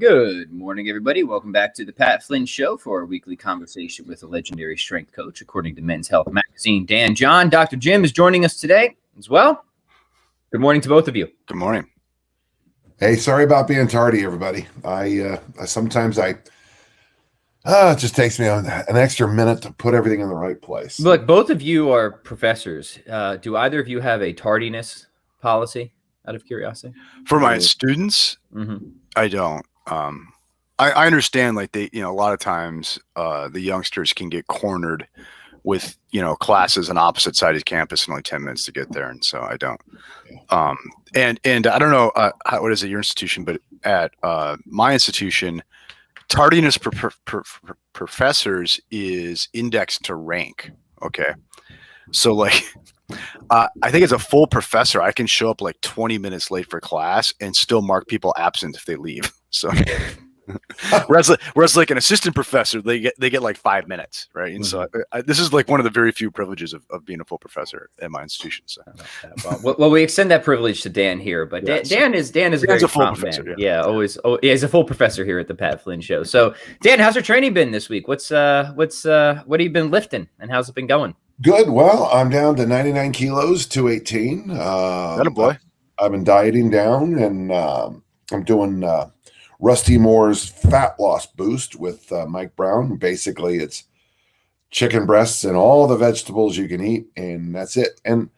Good morning, everybody. Welcome back to the Pat Flynn Show for our weekly conversation with a legendary strength coach, according to Men's Health Magazine. Dan John, Dr. Jim is joining us today as well. Good morning to both of you. Good morning. Hey, sorry about being tardy, everybody. Sometimes it just takes me an extra minute to put everything in the right place. Look, both of you are professors. Do either of you have a tardiness policy, out of curiosity? For my students, I don't. I understand, like, a lot of times the youngsters can get cornered with, classes on opposite side of campus and only 10 minutes to get there. And so I don't. And I don't know what is at your institution, but at my institution, tardiness professors is indexed to rank. Okay. So like, I think as a full professor, I can show up like 20 minutes late for class and still mark people absent if they leave. So whereas like an assistant professor, they get like 5 minutes, right? And so this is like one of the very few privileges of being a full professor at my institution. So well, we extend that privilege to Dan here, but Dan is a full professor. Yeah, always. He's a full professor here at the Pat Flynn Show. So Dan, how's your training been this week? What have you been lifting, and how's it been going? Good. Well, I'm down to 99 kilos, 218. Attaboy. I've been dieting down, and I'm doing Rusty Moore's fat loss boost with Mike Brown. Basically, it's chicken breasts and all the vegetables you can eat, and that's it. And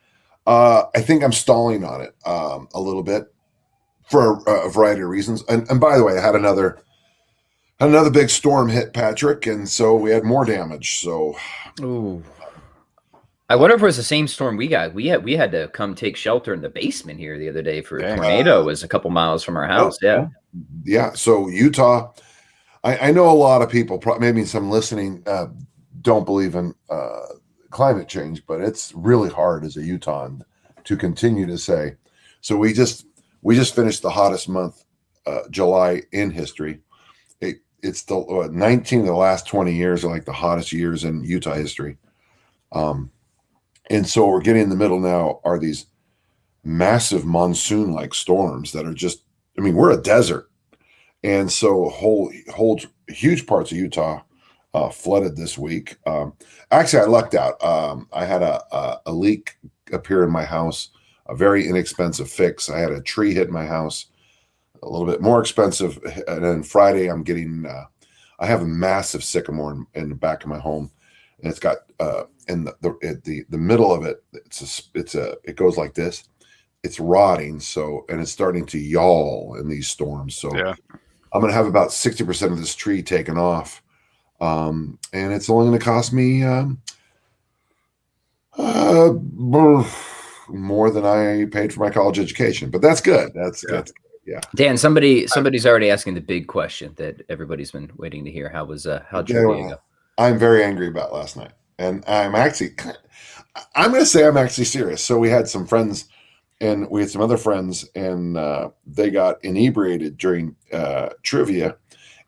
I think I'm stalling on it a little bit for a variety of reasons. And by the way, I had another big storm hit Patrick, and so we had more damage. So, ooh. I wonder if it was the same storm we got. We had to come take shelter in the basement here the other day for a tornado. It was a couple miles from our house. Yeah. So Utah, I know a lot of people, maybe some listening, don't believe in climate change, but it's really hard as a Utahn to continue to say. So we just finished the hottest month, July in history. It's the 19 of the last 20 years are like the hottest years in Utah history. And so we're getting in the middle now are these massive monsoon-like storms that are just, we're a desert. And so whole huge parts of Utah flooded this week. Actually, I lucked out. I had a leak appear in my house, a very inexpensive fix. I had a tree hit my house, a little bit more expensive. And then Friday, I'm getting, I have a massive sycamore in the back of my home. And it's got in the middle of it, it goes like this. It's rotting, and it's starting to yawl in these storms. So I'm going to have about 60% of this tree taken off, and it's only going to cost me more than I paid for my college education. But that's good. That's good. Yeah. Dan, somebody's already asking the big question that everybody's been waiting to hear. How'd your day go? I'm very angry about last night, and I'm going to say I'm actually serious. So we had some friends, and we had some other friends, and they got inebriated during trivia,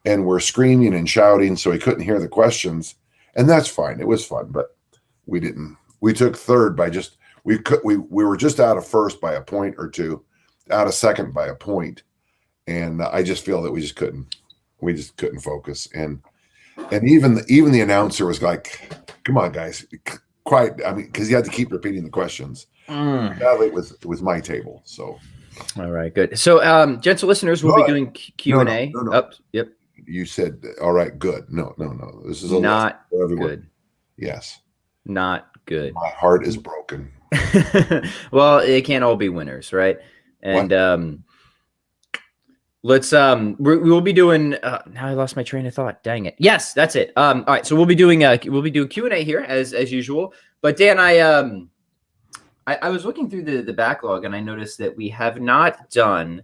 and were screaming and shouting, so we couldn't hear the questions, and that's fine. It was fun, but we didn't. We took third by we were just out of first by a point or two, out of second by a point, and I just feel that we just couldn't focus. And even the announcer was like, "Come on, guys, quiet." Because you had to keep repeating the questions. It was my table. So, all right, good. So, gentle listeners, we'll be doing Q&A. No. Oh, yep. You said, "All right, good." No. This is not good. Yes, not good. My heart is broken. Well, it can't all be winners, right? And let's we will be doing now I lost my train of thought. Dang it. Yes, that's it. All right, so we'll be doing Q&A here as usual. But Dan, I was looking through the backlog, and I noticed that we have not done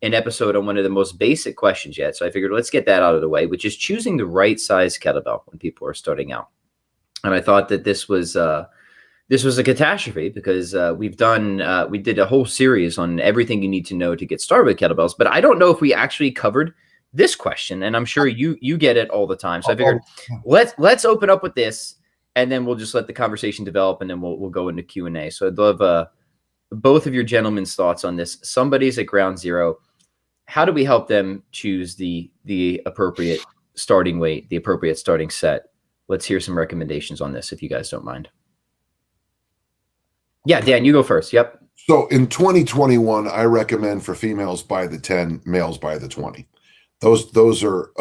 an episode on one of the most basic questions yet. So I figured let's get that out of the way, which is choosing the right size kettlebell when people are starting out. And I thought that this was a catastrophe because we did a whole series on everything you need to know to get started with kettlebells, but I don't know if we actually covered this question, and I'm sure you get it all the time. So I figured let's open up with this, and then we'll just let the conversation develop, and then we'll go into Q&A. So I'd love both of your gentlemen's thoughts on this. Somebody's at ground zero. how do we help them choose the appropriate starting weight, the appropriate starting set? Let's hear some recommendations on this, if you guys don't mind. Yeah, Dan, you go first. Yep. So in 2021, I recommend for females buy the 10, males buy the 20. Those are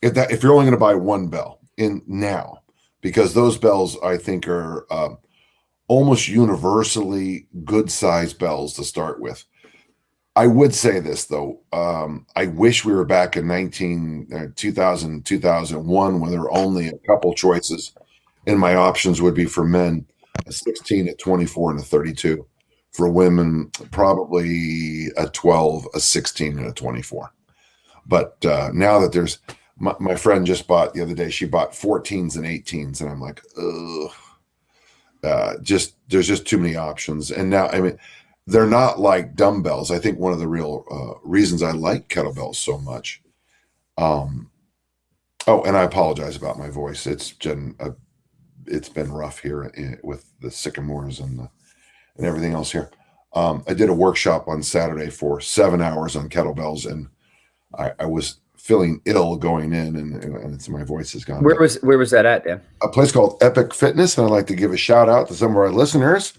if you're only going to buy one bell in now, because those bells I think are almost universally good size bells to start with. I would say this though, I wish we were back in 2000, 2001 when there were only a couple choices, and my options would be for men a 16, a 24, and a 32. For women, probably a 12, a 16, and a 24. But now that there's, my friend just bought the other day, she bought 14s and 18s, and I'm like, ugh. There's just too many options. And now, I mean, they're not like dumbbells. I think one of the real reasons I like kettlebells so much. Oh, and I apologize about my voice. It's been rough here with the sycamores and everything else here. I did a workshop on Saturday for 7 hours on kettlebells, and I was feeling ill going in, and it's, my voice has gone. Where was that at, Dan? A place called Epic Fitness, and I'd like to give a shout out to some of our listeners.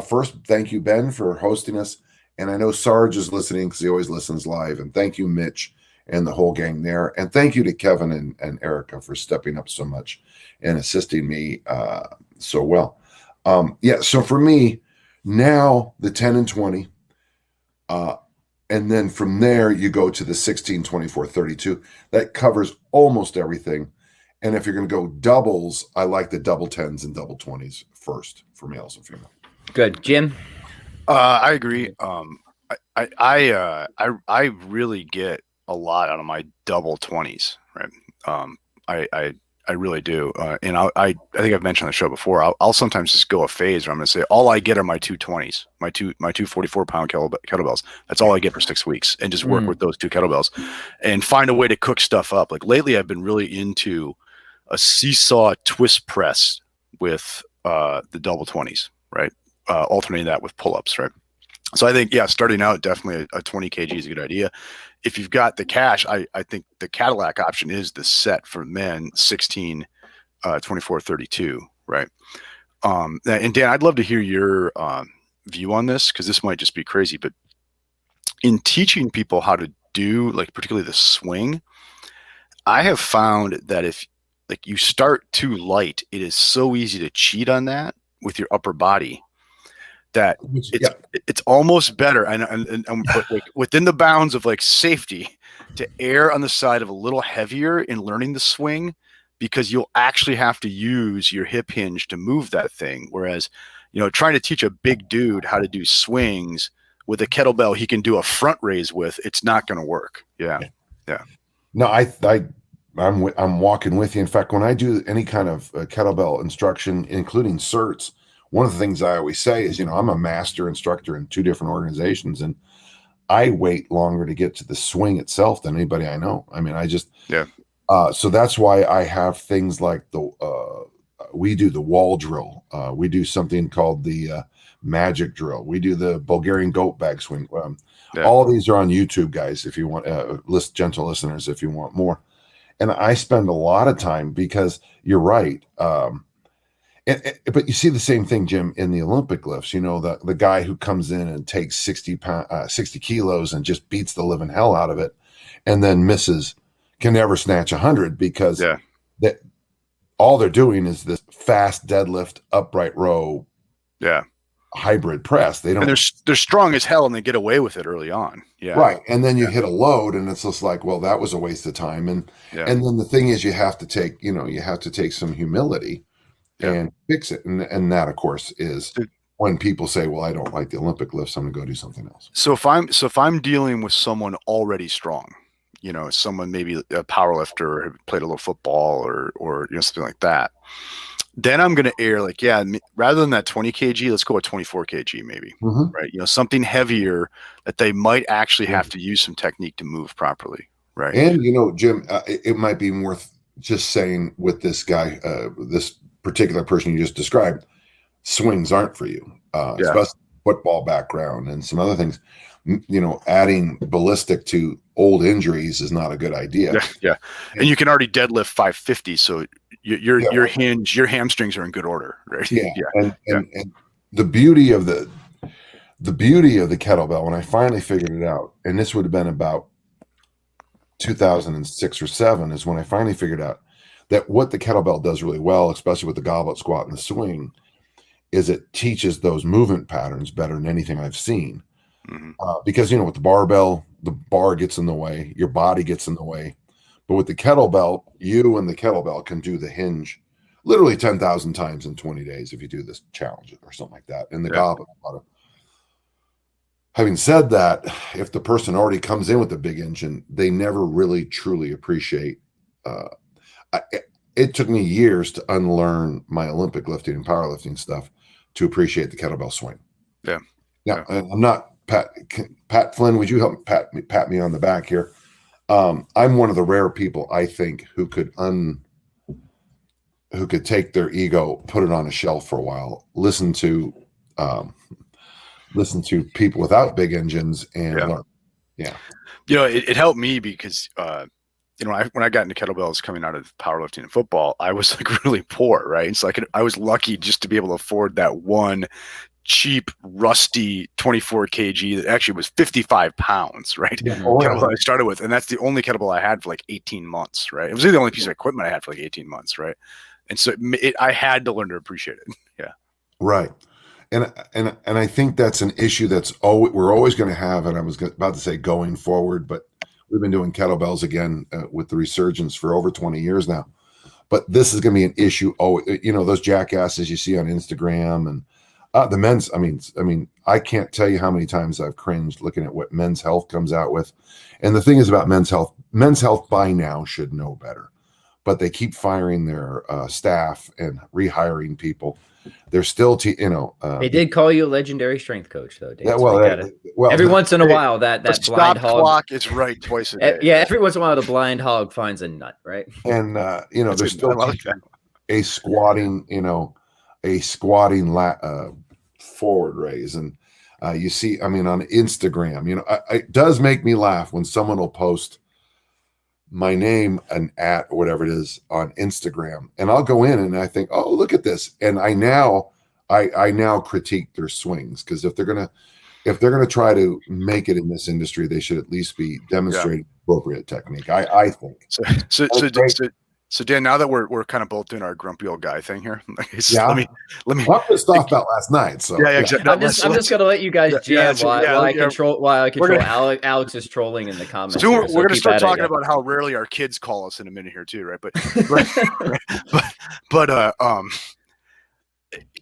First, thank you, Ben, for hosting us, and I know Sarge is listening because he always listens live. And thank you, Mitch, and the whole gang there, and thank you to Kevin and Erica for stepping up so much and assisting me so well. So for me now, the 10 and 20. And then from there, you go to the 16, 24, 32. That covers almost everything. And if you're going to go doubles, I like the double 10s and double 20s first for males and females. Good. Jim? I agree. I really get a lot out of my double 20s, right? I really do. And I think I've mentioned on the show before, I'll sometimes just go a phase where I'm going to say, all I get are my 220s, my two 44-pound kettlebells. That's all I get for 6 weeks, and just work with those two kettlebells and find a way to cook stuff up. Like lately, I've been really into a seesaw twist press with the double 20s, right? Alternating that with pull-ups, right? So I think, starting out, definitely a 20 kg is a good idea. If you've got the cash, I think the Cadillac option is the set for men, 16, 24, 32, right? And Dan, I'd love to hear your view on this, because this might just be crazy, but in teaching people how to do, like, particularly the swing, I have found that if, like, you start too light, it is so easy to cheat on that with your upper body, that it's almost better, and like, within the bounds of like safety, to err on the side of a little heavier in learning the swing, because you'll actually have to use your hip hinge to move that thing. Whereas, trying to teach a big dude how to do swings with a kettlebell he can do a front raise with, it's not going to work. Yeah. No, I'm walking with you. In fact, when I do any kind of kettlebell instruction, including certs, one of the things I always say is, I'm a master instructor in 2 different organizations, and I wait longer to get to the swing itself than anybody I know. I mean, so that's why I have things like we do the wall drill. We do something called the magic drill. We do the Bulgarian goat bag swing. All of these are on YouTube, guys, if you want, gentle listeners, if you want more. And I spend a lot of time, because you're right. But you see the same thing, Jim, in the Olympic lifts. The guy who comes in and takes 60 kilos and just beats the living hell out of it, and then can never snatch 100, because all they're doing is this fast deadlift, upright row, hybrid press. They don't. And they're strong as hell, and they get away with it early on. Yeah, right. And then you hit a load, and it's just like, well, that was a waste of time. And then the thing is, you have to take some humility and fix it. And that, of course, is when people say, well, I don't like the Olympic lifts, I'm going to go do something else. So if I'm dealing with someone already strong, someone maybe a power lifter or played a little football or something like that, then I'm going to err like, rather than that 20 kg, let's go with 24 kg maybe, right? Something heavier that they might actually have to use some technique to move properly, right? And, Jim, it might be worth just saying with this guy, this particular person you just described, swings aren't for you, especially football background and some other things. adding ballistic to old injuries is not a good idea. Yeah. And you can already deadlift 550. So your hamstrings are in good order, right? Yeah. And the beauty of the kettlebell, when I finally figured it out, and this would have been about 2006 or 7, is when I finally figured out that what the kettlebell does really well, especially with the goblet squat and the swing, is it teaches those movement patterns better than anything I've seen. Mm-hmm. Because, with the barbell, the bar gets in the way, your body gets in the way. But with the kettlebell, you and the kettlebell can do the hinge literally 10,000 times in 20 days if you do this challenge or something like that. And the goblet. Having said that, if the person already comes in with the big engine, they never really truly appreciate. It took me years to unlearn my Olympic lifting and powerlifting stuff to appreciate the kettlebell swing. Yeah. Now, I'm not Pat Flynn. Would you help pat me on the back here? I'm one of the rare people, I think, who could take their ego, put it on a shelf for a while, listen to people without big engines and learn. Yeah. It helped me because, when I got into kettlebells coming out of powerlifting and football, I was like really poor, right? So I was lucky just to be able to afford that one cheap, rusty 24 kg that actually was 55 pounds, right? Yeah. Kettlebell I started with, and that's the only kettlebell I had for like 18 months, right? It was the only piece of equipment I had for like 18 months, right? And so I had to learn to appreciate it. Yeah. Right. And I think that's an issue we're always going to have, and I was about to say going forward, but we've been doing kettlebells again with the resurgence for over 20 years now. But this is going to be an issue. Those jackasses you see on Instagram and the men's. I mean, I can't tell you how many times I've cringed looking at what Men's Health comes out with. And the thing is about Men's Health by now should know better, but they keep firing their staff and rehiring people. They're still, they did call you a legendary strength coach, though, Dave. Yeah, every once in a while, that blind hog clock is right twice a day. Yeah, every once in a while, the blind hog finds a nut, right? And there's still a squatting, forward raise, and you see, on Instagram, it does make me laugh when someone will post my name and @ or whatever it is on Instagram, and I'll go in and I think, oh, look at this, and I now critique their swings, because if they're gonna try to make it in this industry, they should at least be demonstrating appropriate technique. I think. So Dan, now that we're kind of both doing our grumpy old guy thing here, let me. I'm pissed off about last night. So exactly. I'm just gonna let you guys jam while I control Alex's trolling in the comments. So we're gonna start talking about how rarely our kids call us in a minute here too, right? But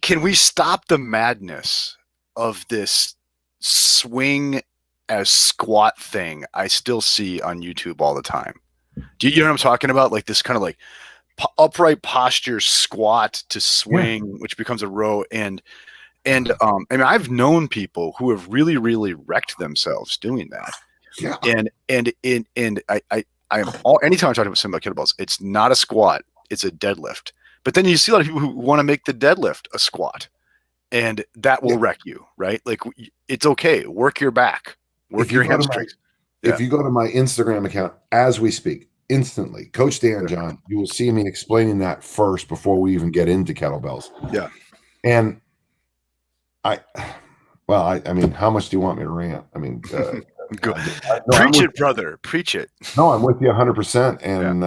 can we stop the madness of this swing as squat thing I still see on YouTube all the time? Do you know what I'm talking about? Like this kind of like upright posture squat to swing, which becomes a row. And I've known people who have really, really wrecked themselves doing that. Yeah. And I am anytime I talk about something about kettlebells, it's not a squat, it's a deadlift. But then you see a lot of people who want to make the deadlift a squat, and that will wreck you, right? Like, it's okay. Work your back, work your hamstrings. If you go to my Instagram account as we speak, instantly, Coach Dan John, you will see me explaining that first before we even get into kettlebells. Yeah. And I mean, how much do you want me to rant? I mean, preach it, brother. Preach it. No, I'm with you 100%. And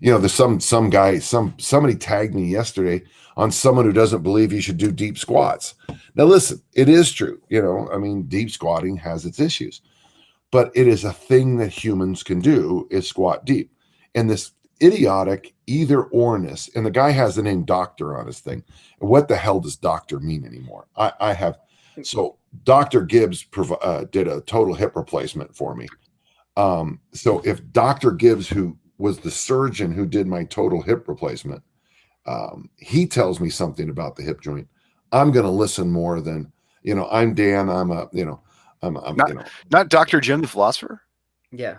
there's somebody tagged me yesterday on someone who doesn't believe you should do deep squats. Now, listen, it is true. Deep squatting has its issues. But it is a thing that humans can do, is squat deep. And this idiotic either-orness, and the guy has the name doctor on his thing. What the hell does doctor mean anymore? So Dr. Gibbs did a total hip replacement for me. So if Dr. Gibbs, who was the surgeon who did my total hip replacement, he tells me something about the hip joint, I'm going to listen more than, I'm Dan, not Dr. Jim the philosopher. Yeah.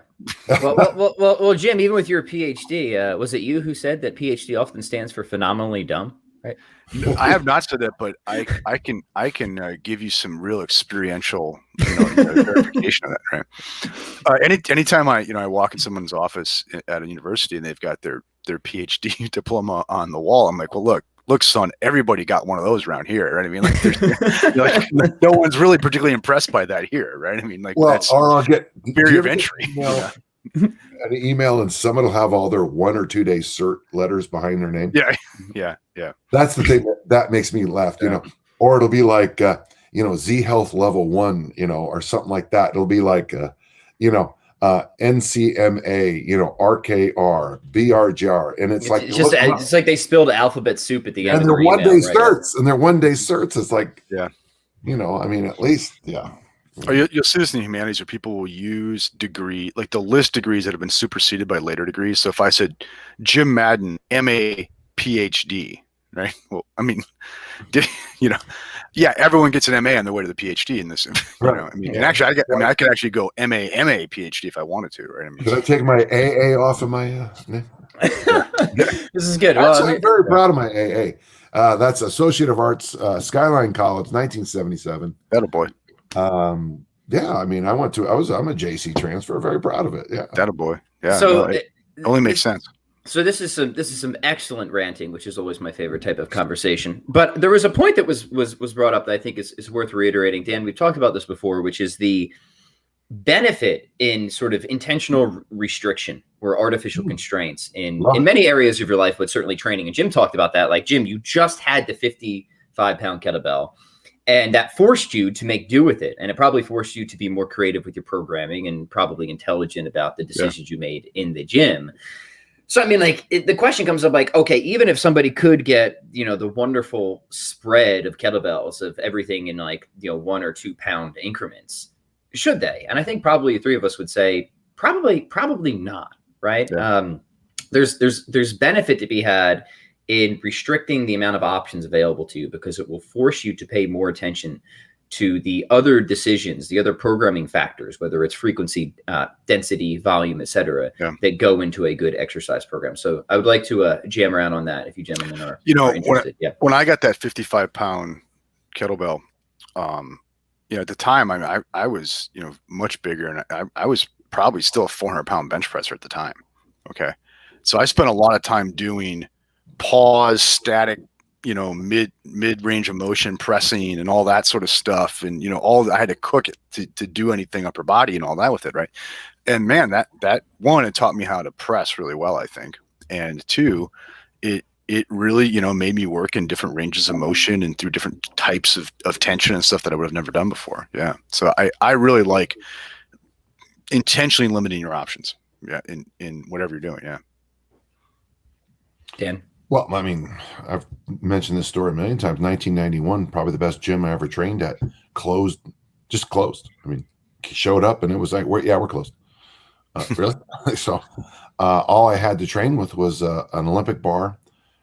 Well, Jim, even with your PhD, was it you who said that PhD often stands for phenomenally dumb? right? I have not said that, but I can give you some real experiential verification of that. Right. Anytime I walk in someone's office at a university and they've got their PhD diploma on the wall, I'm like, well, look, son, everybody got one of those around here, right? I mean, like, no one's really particularly impressed by that here, right? I mean, like, that's or I'll get barrier of entry. An email and someone will have all their 1 or 2 day cert letters behind their name. Yeah. That's the thing that makes me laugh, or it'll be like, Z Health level 1, or something like that. It'll be like, NCMA, RKR, BRGR. And it's like, it's like they spilled alphabet soup at the end and of their their 1 day email, right? certs, and their 1 day certs. It's like, yeah. I mean, at least, yeah. Or you'll see this in the humanities where people will use degree, like they'll list degrees that have been superseded by later degrees. So if I said Jim Madden, MA, PhD, right? Well, I mean, everyone gets an MA on their way to the PhD in this. Right. I mean, and actually, I could actually go MA, PhD if I wanted to, right? I mean, could I take my AA off of my name? This is good. Actually, I'm very proud of my AA. That's Associate of Arts, Skyline College, 1977. Attaboy. I mean, I'm a JC transfer, very proud of it. Yeah. Attaboy. Yeah. So it only makes sense. So this is some excellent ranting, which is always my favorite type of conversation. But there was a point that was brought up that I think is worth reiterating. Dan, we've talked about this before, which is the benefit in sort of intentional restriction or artificial constraints in many areas of your life, but certainly training. And Jim talked about that. Like, Jim, you just had the 55-pound kettlebell, and that forced you to make do with it. And it probably forced you to be more creative with your programming and probably intelligent about the decisions you made in the gym. So, I mean, like, the question comes up, like, okay, even if somebody could get, the wonderful spread of kettlebells of everything in like, 1 or 2 pound increments, should they? And I think probably the three of us would say probably not, right? Yeah. There's benefit to be had in restricting the amount of options available to you, because it will force you to pay more attention to the other decisions, the other programming factors, whether it's frequency, density, volume, etc., that go into a good exercise program. So I would like to jam around on that if you gentlemen are interested. When I got that 55-pound kettlebell, at the time, I was much bigger, and I was probably still a 400-pound bench presser at the time. Okay, so I spent a lot of time doing pause, static, mid range of motion pressing and all that sort of stuff. And, I had to cook it to do anything upper body and all that with it. Right. And man, that one, it taught me how to press really well, I think. And two, it really, made me work in different ranges of motion and through different types of tension and stuff that I would have never done before. Yeah. So I really like intentionally limiting your options. Yeah. In whatever you're doing. Yeah. Dan. Well, I mean, I've mentioned this story a million times. 1991, probably the best gym I ever trained at, just closed. I mean, showed up and it was like, we're closed. Really? So all I had to train with was an Olympic bar.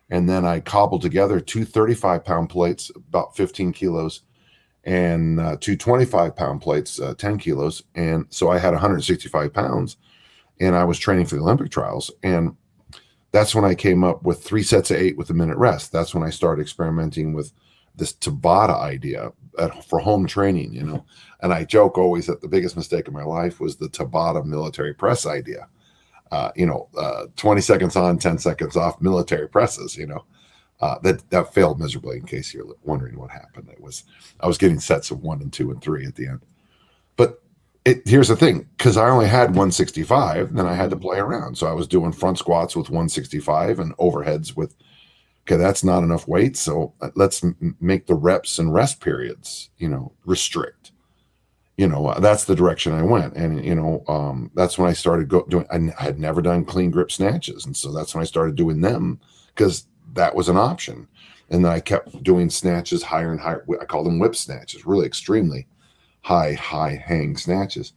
And then I cobbled together 2 35-pound plates, about 15 kilos, and 2 25-pound plates, 10 kilos. And so I had 165 pounds, and I was training for the Olympic trials. And that's when I came up with 3 sets of 8 with a minute rest. That's when I started experimenting with this Tabata idea for home training, And I joke always that the biggest mistake of my life was the Tabata military press idea. 20 seconds on, 10 seconds off military presses, that failed miserably, in case you're wondering what happened. I was getting sets of 1 and 2 and 3 at the end. But here's the thing, because I only had 165, then I had to play around. So I was doing front squats with 165 and overheads with, that's not enough weight. So let's make the reps and rest periods, restrict. That's the direction I went. And, that's when I started doing, I had never done clean grip snatches. And so that's when I started doing them, because that was an option. And then I kept doing snatches higher and higher. I call them whip snatches, really extremely high hang snatches.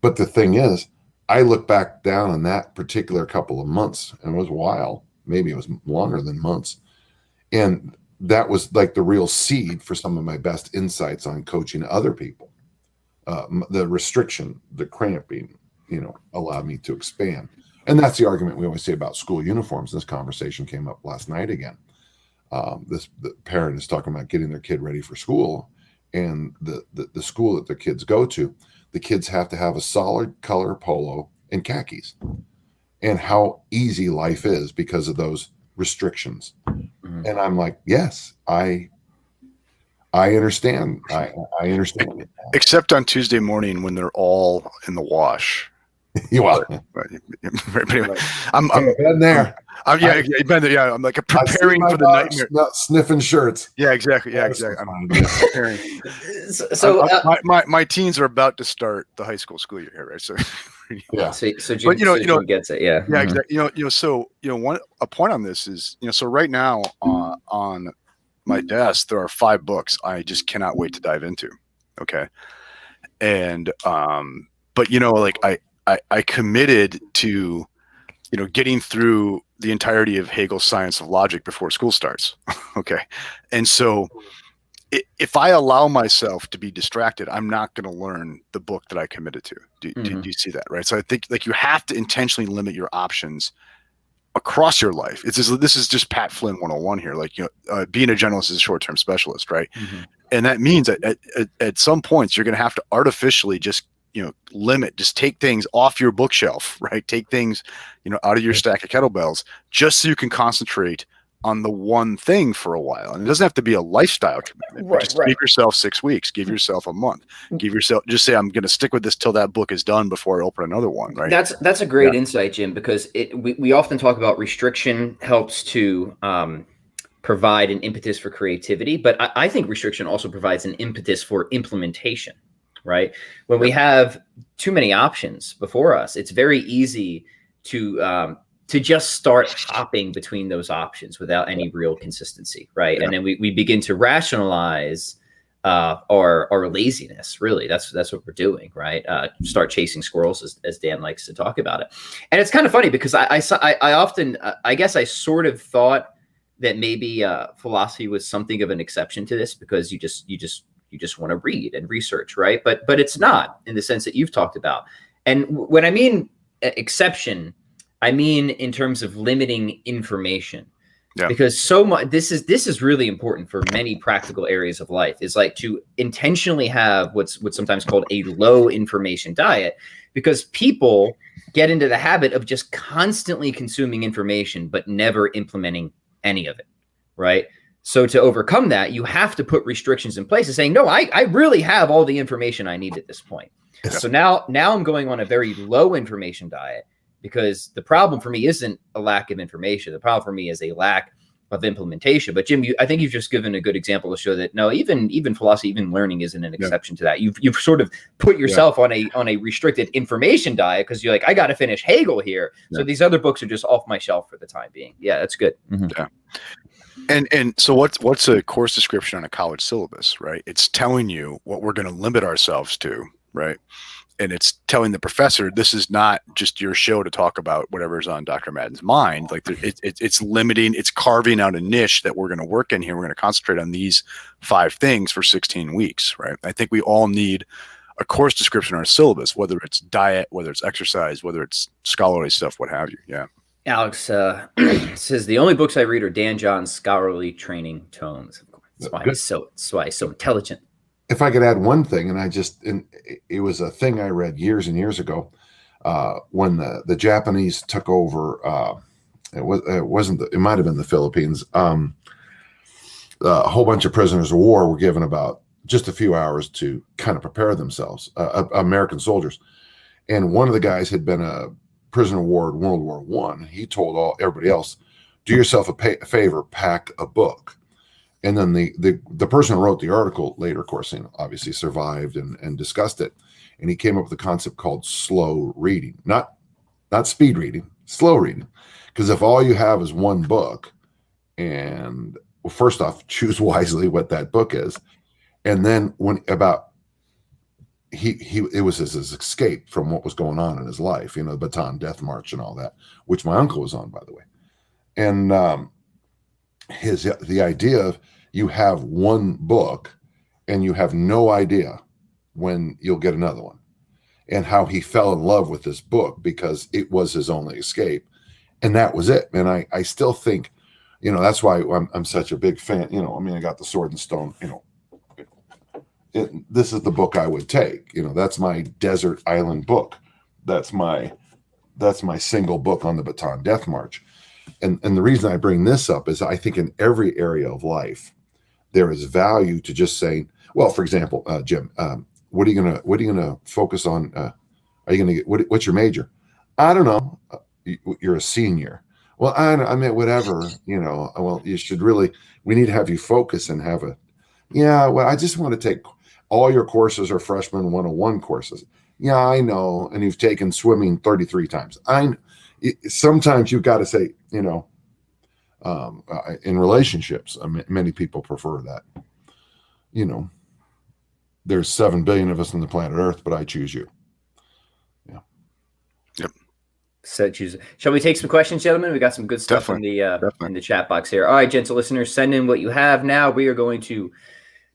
But the thing is, I look back down on that particular couple of months, and it was a while, maybe it was longer than months. And that was like the real seed for some of my best insights on coaching other people. The restriction, the cramping, allowed me to expand. And that's the argument we always say about school uniforms. This conversation came up last night again. the parent is talking about getting their kid ready for school, and the school that the kids go to, the kids have to have a solid color polo and khakis, and how easy life is because of those restrictions. Mm-hmm. And I'm like, yes, I understand. I understand. Except on Tuesday morning when they're all in the wash. Well, I'm been there. I'm like preparing for the nightmare. Not sniffing shirts. Yeah, exactly. Yeah, exactly. I'm preparing. My teens are about to start the high school year here, right? So yeah. So Jim, Jim gets it. Yeah. Yeah, exactly. A point on this is, so right now on my desk there are 5 books I just cannot wait to dive into. Okay, and but I committed to, getting through the entirety of Hegel's Science of Logic before school starts. Okay. And so if I allow myself to be distracted, I'm not going to learn the book that I committed to. Do you see that? Right. So I think you have to intentionally limit your options across your life. This is just Pat Flynn 101 here. Being a generalist is a short-term specialist. Right. Mm-hmm. And that means that at some points you're going to have to artificially just limit, just take things off your bookshelf, right? Take things, out of your stack of kettlebells, just so you can concentrate on the one thing for a while. And it doesn't have to be a lifestyle commitment. Right, just give yourself 6 weeks, give yourself a month, just say, I'm going to stick with this till that book is done before I open another one. Right. That's a great insight, Jim, because we often talk about restriction helps to provide an impetus for creativity, but I think restriction also provides an impetus for implementation. Right. When we have too many options before us, it's very easy to just start hopping between those options without any real consistency. Right. Yeah. And then we begin to rationalize our laziness. Really, that's what we're doing. Right. Start chasing squirrels, as Dan likes to talk about it. And it's kind of funny because I often I guess I sort of thought that maybe philosophy was something of an exception to this, because you just want to read and research, right? But it's not, in the sense that you've talked about. And when I mean exception, I mean in terms of limiting information. Yeah. Because so much this is really important for many practical areas of life, is like to intentionally have what's sometimes called a low information diet, because people get into the habit of just constantly consuming information but never implementing any of it, right? So to overcome that, you have to put restrictions in place and saying, no, I really have all the information I need at this point. Yes. So now I'm going on a very low information diet, because the problem for me isn't a lack of information. The problem for me is a lack of implementation. But Jim, I think you've just given a good example to show that no, even philosophy, even learning isn't an exception to that. You've sort of put yourself on a restricted information diet, because you're like, I got to finish Hegel here. So these other books are just off my shelf for the time being. Yeah, that's good. Mm-hmm. Yeah. And so what's a course description on a college syllabus, right? It's telling you what we're going to limit ourselves to, right? And it's telling the professor, this is not just your show to talk about whatever's on Dr. Madden's mind. Like it's limiting, it's carving out a niche that we're going to work in here. We're going to concentrate on these 5 things for 16 weeks, right? I think we all need a course description on our syllabus, whether it's diet, whether it's exercise, whether it's scholarly stuff, what have you. Yeah. Alex says the only books I read are Dan John's scholarly training tomes. That's why he's so intelligent. If I could add one thing, and it was a thing I read years and years ago, when the Japanese took over. It might have been the Philippines. A whole bunch of prisoners of war were given about just a few hours to kind of prepare themselves. American soldiers, and one of the guys had been a prisoner of war in World War I. He told everybody else, do yourself a favor, pack a book. And then the person who wrote the article later, of course, obviously survived and discussed it. And he came up with a concept called slow reading, not speed reading, slow reading. Because if all you have is one book, and well, first off, choose wisely what that book is. And then it was his escape from what was going on in his life, the Bataan Death March and all that, which my uncle was on, by the way. And the idea of you have one book and you have no idea when you'll get another one, and how he fell in love with this book because it was his only escape, and that was it. And I still think You know, that's why I'm such a big fan. You know, I mean, I got the Sword and Stone. You know, this is the book I would take. You know, that's my desert island book. That's my single book on the Bataan Death March. And the reason I bring this up is I think in every area of life there is value to just saying, well, for example, Jim, what are you gonna focus on? Are you gonna get what's your major? I don't know. You're a senior. Well, I mean, whatever, you know. Well, you should really. We need to have you focus and have a. Yeah, well, I just want to take all your courses are freshman 101 courses. Yeah, I know. And you've taken swimming 33 times. Sometimes you've got to say, you know, in relationships, many people prefer that. You know, there's 7 billion of us on the planet Earth, but I choose you. Yeah. Yep. So choose. Shall we take some questions, gentlemen? We got some good stuff in the chat box here. All right, gentle listeners, send in what you have now. We are going to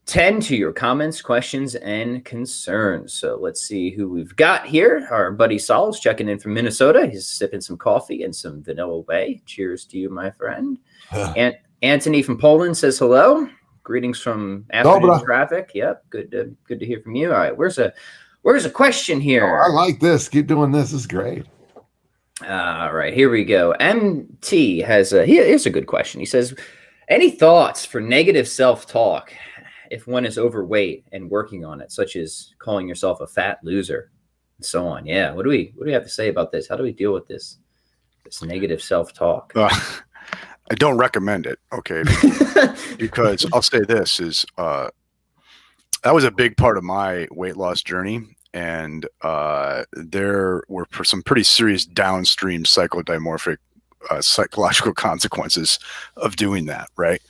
tend to your comments, questions, and concerns. So let's see who we've got here. Our buddy Saul's checking in from Minnesota. He's sipping some coffee and some vanilla whey. Cheers to you, my friend. And Anthony from Poland says hello. Greetings from afternoon traffic. Yep, good to hear from you. All right, where's a question here? Oh, I like this. Keep doing this. This is great. All right, here we go. MT has here's a good question. He says, any thoughts for negative self-talk if one is overweight and working on it, such as calling yourself a fat loser and so on? Yeah, what do we have to say about this? How do we deal with this negative self-talk? I don't recommend it, okay? Because I'll say this is that was a big part of my weight loss journey. And there were some pretty serious downstream psychodimorphic psychological consequences of doing that, right?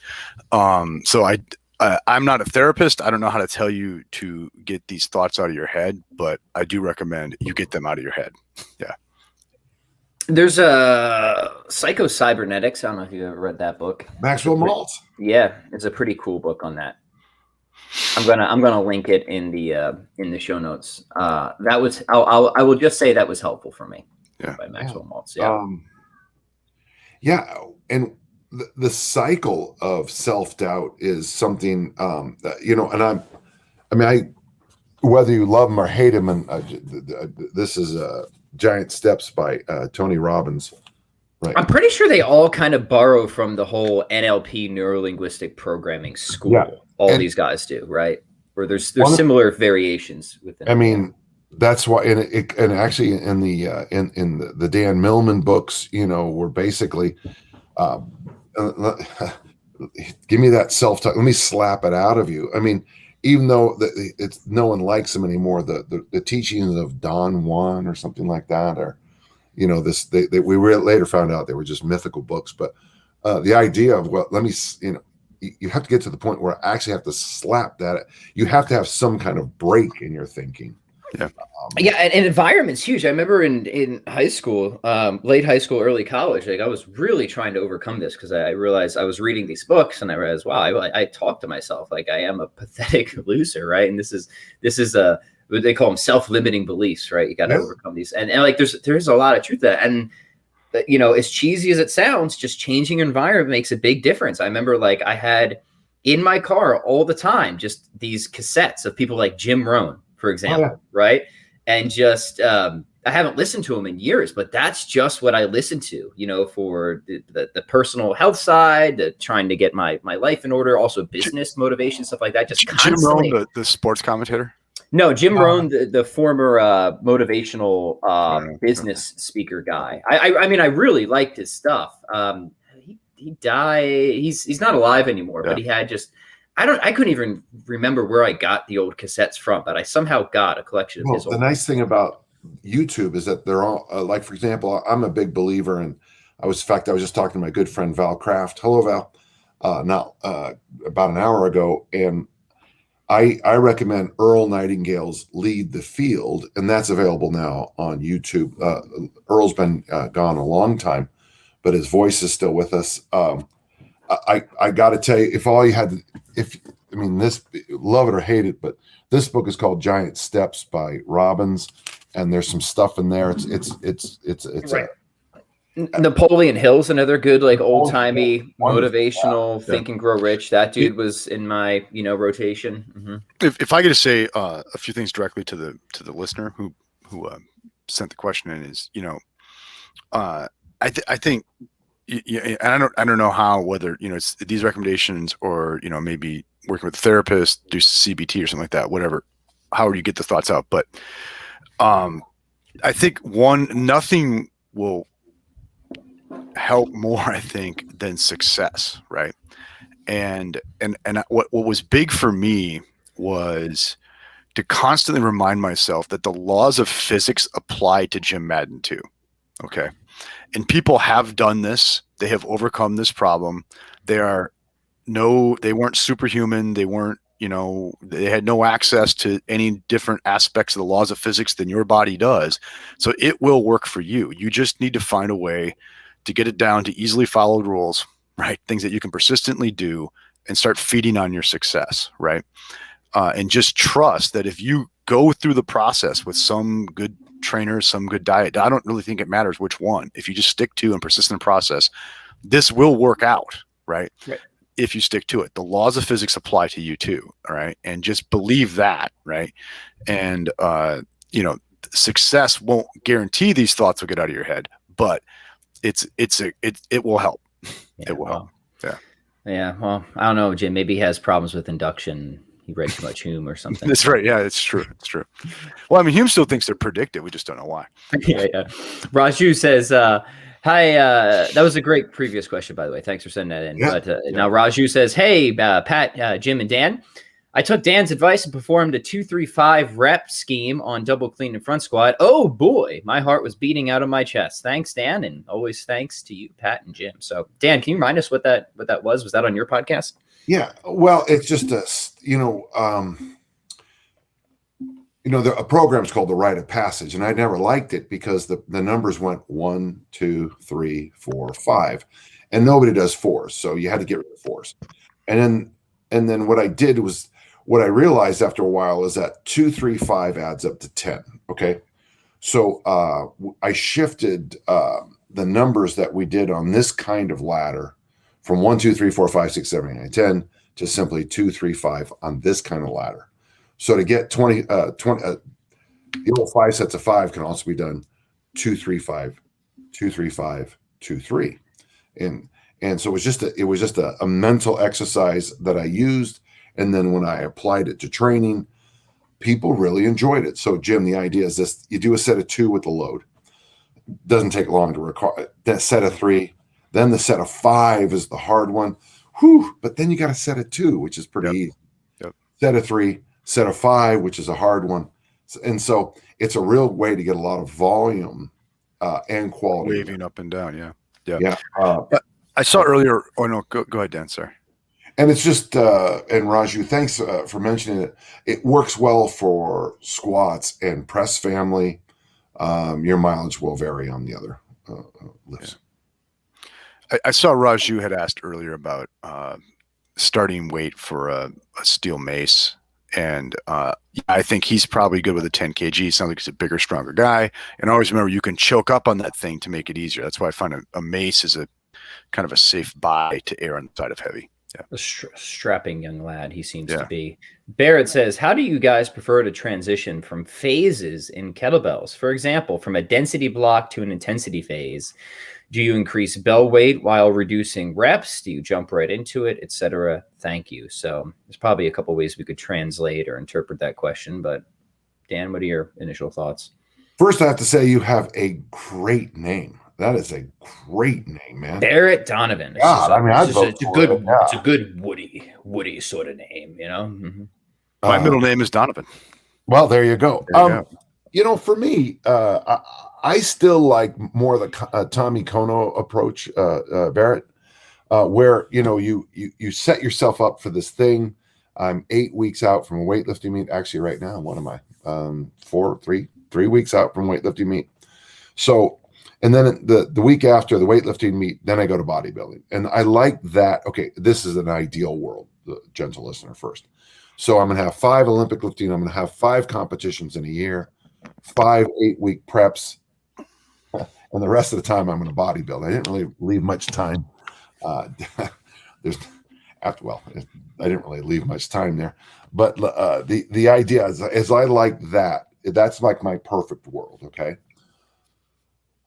So I'm not a therapist. I don't know how to tell you to get these thoughts out of your head, but I do recommend you get them out of your head. Yeah. There's a Psycho-Cybernetics. I don't know if you ever read that book. Maxwell Maltz. Yeah, it's a pretty cool book on that. I'm gonna link it in the show notes. I will just say that was helpful for me. Yeah. By Maxwell Maltz. Yeah. Yeah, and the cycle of self-doubt is something that, you know, and I whether you love him or hate him, and this is Giant Steps by Tony Robbins. Right. I'm pretty sure they all kind of borrow from the whole NLP, neuro-linguistic programming school. Yeah. These guys do, right? Where there's similar variations within. I mean, that's why, and actually in the Dan Millman books, you know, we're basically give me that self-talk. Let me slap it out of you. I mean, even though it's no one likes them anymore, the teachings of Don Juan or something like that, or you know, we later found out they were just mythical books. But the idea of, well, let me, you know, you have to get to the point where I actually have to slap that. You have to have some kind of break in your thinking. Yeah. And environment's huge. I remember in high school, late high school, early college, like I was really trying to overcome this because I realized I was reading these books and I realized, wow, I talk to myself like I am a pathetic loser, right? And this is what they call them self-limiting beliefs, right? You got to overcome these, and like there's a lot of truth to that. And you know, as cheesy as it sounds, just changing your environment makes a big difference. I remember like I had in my car all the time just these cassettes of people like Jim Rohn, for example, right? And just I haven't listened to him in years, but that's just what I listened to, you know, for the personal health side, trying to get my life in order, also business motivation, stuff like that. Just constantly. Jim Rohn, the sports commentator. No, Jim Rohn, the former motivational business speaker guy. I mean, I really liked his stuff. He died. He's not alive anymore, but he had just. I couldn't even remember where I got the old cassettes from, but I somehow got a collection of his old. The nice thing about YouTube is that they're all like, for example, I'm a big believer in. I was just talking to my good friend Val Kraft. Hello, Val. About an hour ago, and I recommend Earl Nightingale's Lead the Field, and that's available now on YouTube. Earl's been gone a long time, but his voice is still with us. I got to tell you, this, love it or hate it, but this book is called Giant Steps by Robbins, and there's some stuff in there. It's right. Napoleon Hill's another good, like old timey Wonderful. Yeah. motivational Think and Grow Rich. That dude was in my rotation. Mm-hmm. If I get to say a few things directly to the listener who sent the question in, is I think and I don't know how, whether it's these recommendations or maybe working with a therapist, do CBT or something like that, whatever, however you get the thoughts out. But I think nothing will help more, I think, than success, right? And what was big for me was to constantly remind myself that the laws of physics apply to Jim Madden too. Okay. And people have done this. They have overcome this problem. They weren't superhuman. They weren't, they had no access to any different aspects of the laws of physics than your body does. So it will work for you. You just need to find a way to get it down to easily followed rules, right? Things that you can persistently do and start feeding on your success, right? And just trust that if you go through the process with some good trainer, some good diet, I don't really think it matters which one. If you just stick to and persistent process, this will work out, right? If you stick to it. The laws of physics apply to you too, all right? And just believe that, right? And success won't guarantee these thoughts will get out of your head, but it will help. Yeah, it will help. Yeah. Well, I don't know, Jim. Maybe he has problems with induction. He read too much Hume or something. That's right. Yeah, it's true. It's true. Well, I mean, Hume still thinks they're predictive. We just don't know why. Yeah. Raju says, hi, that was a great previous question, by the way. Thanks for sending that in. Yeah. But now Raju says, hey, Pat, Jim, and Dan. I took Dan's advice and performed a 2-3-5 rep scheme on double clean and front squat. Oh boy, my heart was beating out of my chest. Thanks, Dan, and always thanks to you, Pat and Jim. So, Dan, can you remind us what that was? Was that on your podcast? Yeah. Well, it's just a program's called the Rite of Passage, and I never liked it because the numbers went 1, 2, 3, 4, 5, and nobody does fours, so you had to get rid of fours. And then what I did was, what I realized after a while is that 2, 3, 5 adds up to 10. Okay. So I shifted the numbers that we did on this kind of ladder from 1, 2, 3, 4, 5, 6, 7, 8, 9, 10 to simply 2, 3, 5 on this kind of ladder. So to get 20, the old 5 sets of 5 can also be done 2, 3, 5, 2, 3, 5, 2, 3. And so it was just a mental exercise that I used. And then when I applied it to training, people really enjoyed it. So Jim, the idea is this: you do a set of 2 with the load. Doesn't take long to record. That set of 3, then the set of 5 is the hard one. Whew, but then you got a set of 2, which is pretty easy. Yep. Set of 3, set of 5, which is a hard one. And so it's a real way to get a lot of volume and quality. Waving up and down. Yeah. Yeah. I saw earlier. Oh no, go ahead, Dan. Sorry. And it's just, and Raju, thanks for mentioning it. It works well for squats and press family. Your mileage will vary on the other lifts. Yeah. I saw Raju had asked earlier about starting weight for a steel mace. And I think he's probably good with a 10 kg. Sounds like he's a bigger, stronger guy. And always remember, you can choke up on that thing to make it easier. That's why I find a mace is a kind of a safe buy to err on the side of heavy. Yeah. A strapping young lad he seems to be. Barrett says, how do you guys prefer to transition from phases in kettlebells? For example, from a density block to an intensity phase. Do you increase bell weight while reducing reps? Do you jump right into it, etc.? Thank you. So there's probably a couple ways we could translate or interpret that question. But Dan, what are your initial thoughts? First, I have to say you have a great name. That is a great name, man. Barrett Donovan. It's a good Woody sort of name, you know. Mm-hmm. My middle name is Donovan. Well, there you go. For me, I still like more the Tommy Kono approach, Barrett, where you set yourself up for this thing. I'm 8 weeks out from a weightlifting meet. Actually, right now, what am I? 3 weeks out from weightlifting meet. So, and then the week after the weightlifting meet, then I go to bodybuilding, and I like that. Okay, this is an ideal world, the gentle listener first. So I'm going to have 5 Olympic lifting. I'm going to have 5 competitions in a year, 5 8-week preps. And the rest of the time I'm going to bodybuild. I didn't really leave much time. There's well, I didn't really leave much time there, but the idea is I like that. That's like my perfect world. Okay.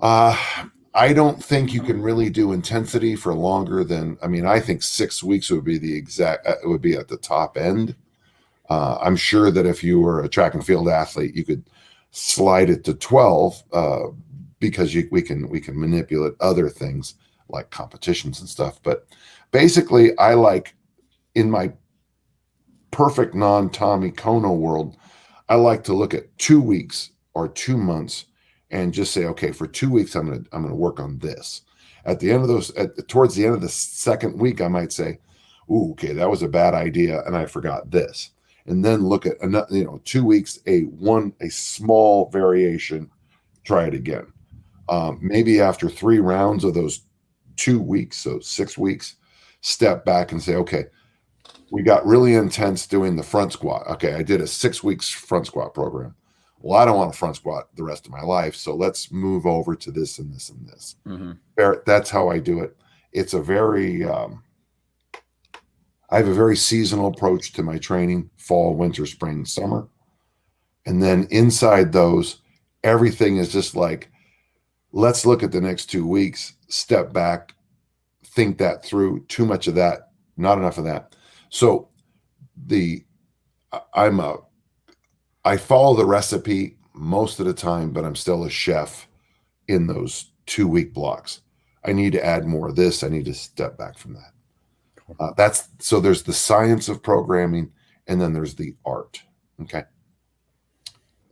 I don't think you can really do intensity for longer than, I mean, I think 6 weeks would be it would be at the top end. I'm sure that if you were a track and field athlete, you could slide it to 12 because we can manipulate other things like competitions and stuff. But basically, I like, in my perfect non-Tommy Kono world, I like to look at 2 weeks or 2 months and just say, okay, for 2 weeks, I'm gonna work on this. At the end of those, towards the end of the second week, I might say, ooh, okay, that was a bad idea, and I forgot this. And then look at another, 2 weeks, a small variation, try it again. Maybe after 3 rounds of those 2 weeks, so 6 weeks, step back and say, okay, we got really intense doing the front squat. Okay, I did a 6 weeks front squat program. Well, I don't want a front squat the rest of my life, so let's move over to this and this and this. That's how I do it. It's a very, I have a very seasonal approach to my training: fall, winter, spring, summer. And then inside those, everything is just like, let's look at the next 2 weeks, step back, think that through. Too much of that, not enough of that. So I follow the recipe most of the time, but I'm still a chef in those 2 week blocks. I need to add more of this. I need to step back from that. So there's the science of programming, and then there's the art. Okay. I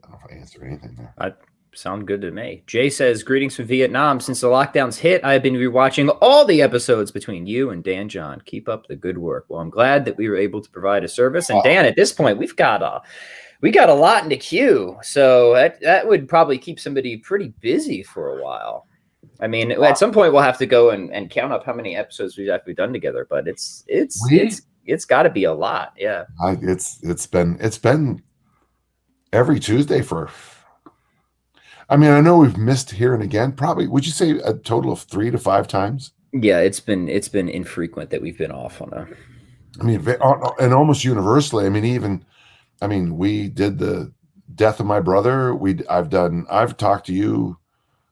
don't know if I answered anything there. Sound good to me. Jay says, greetings from Vietnam. Since the lockdowns hit, I've been rewatching all the episodes between you and Dan John. Keep up the good work. Well, I'm glad that we were able to provide a service. And Dan, at this point, we got a lot in the queue. So that would probably keep somebody pretty busy for a while. I mean, at some point we'll have to go and count up how many episodes we've actually done together, but it's got to be a lot. Yeah. It's been every Tuesday for, I mean, I know we've missed here and again. Probably, would you say a total of 3 to 5 times? Yeah, it's been infrequent that we've been off on a. I mean, and almost universally. I mean, we did the death of my brother. I've talked to you,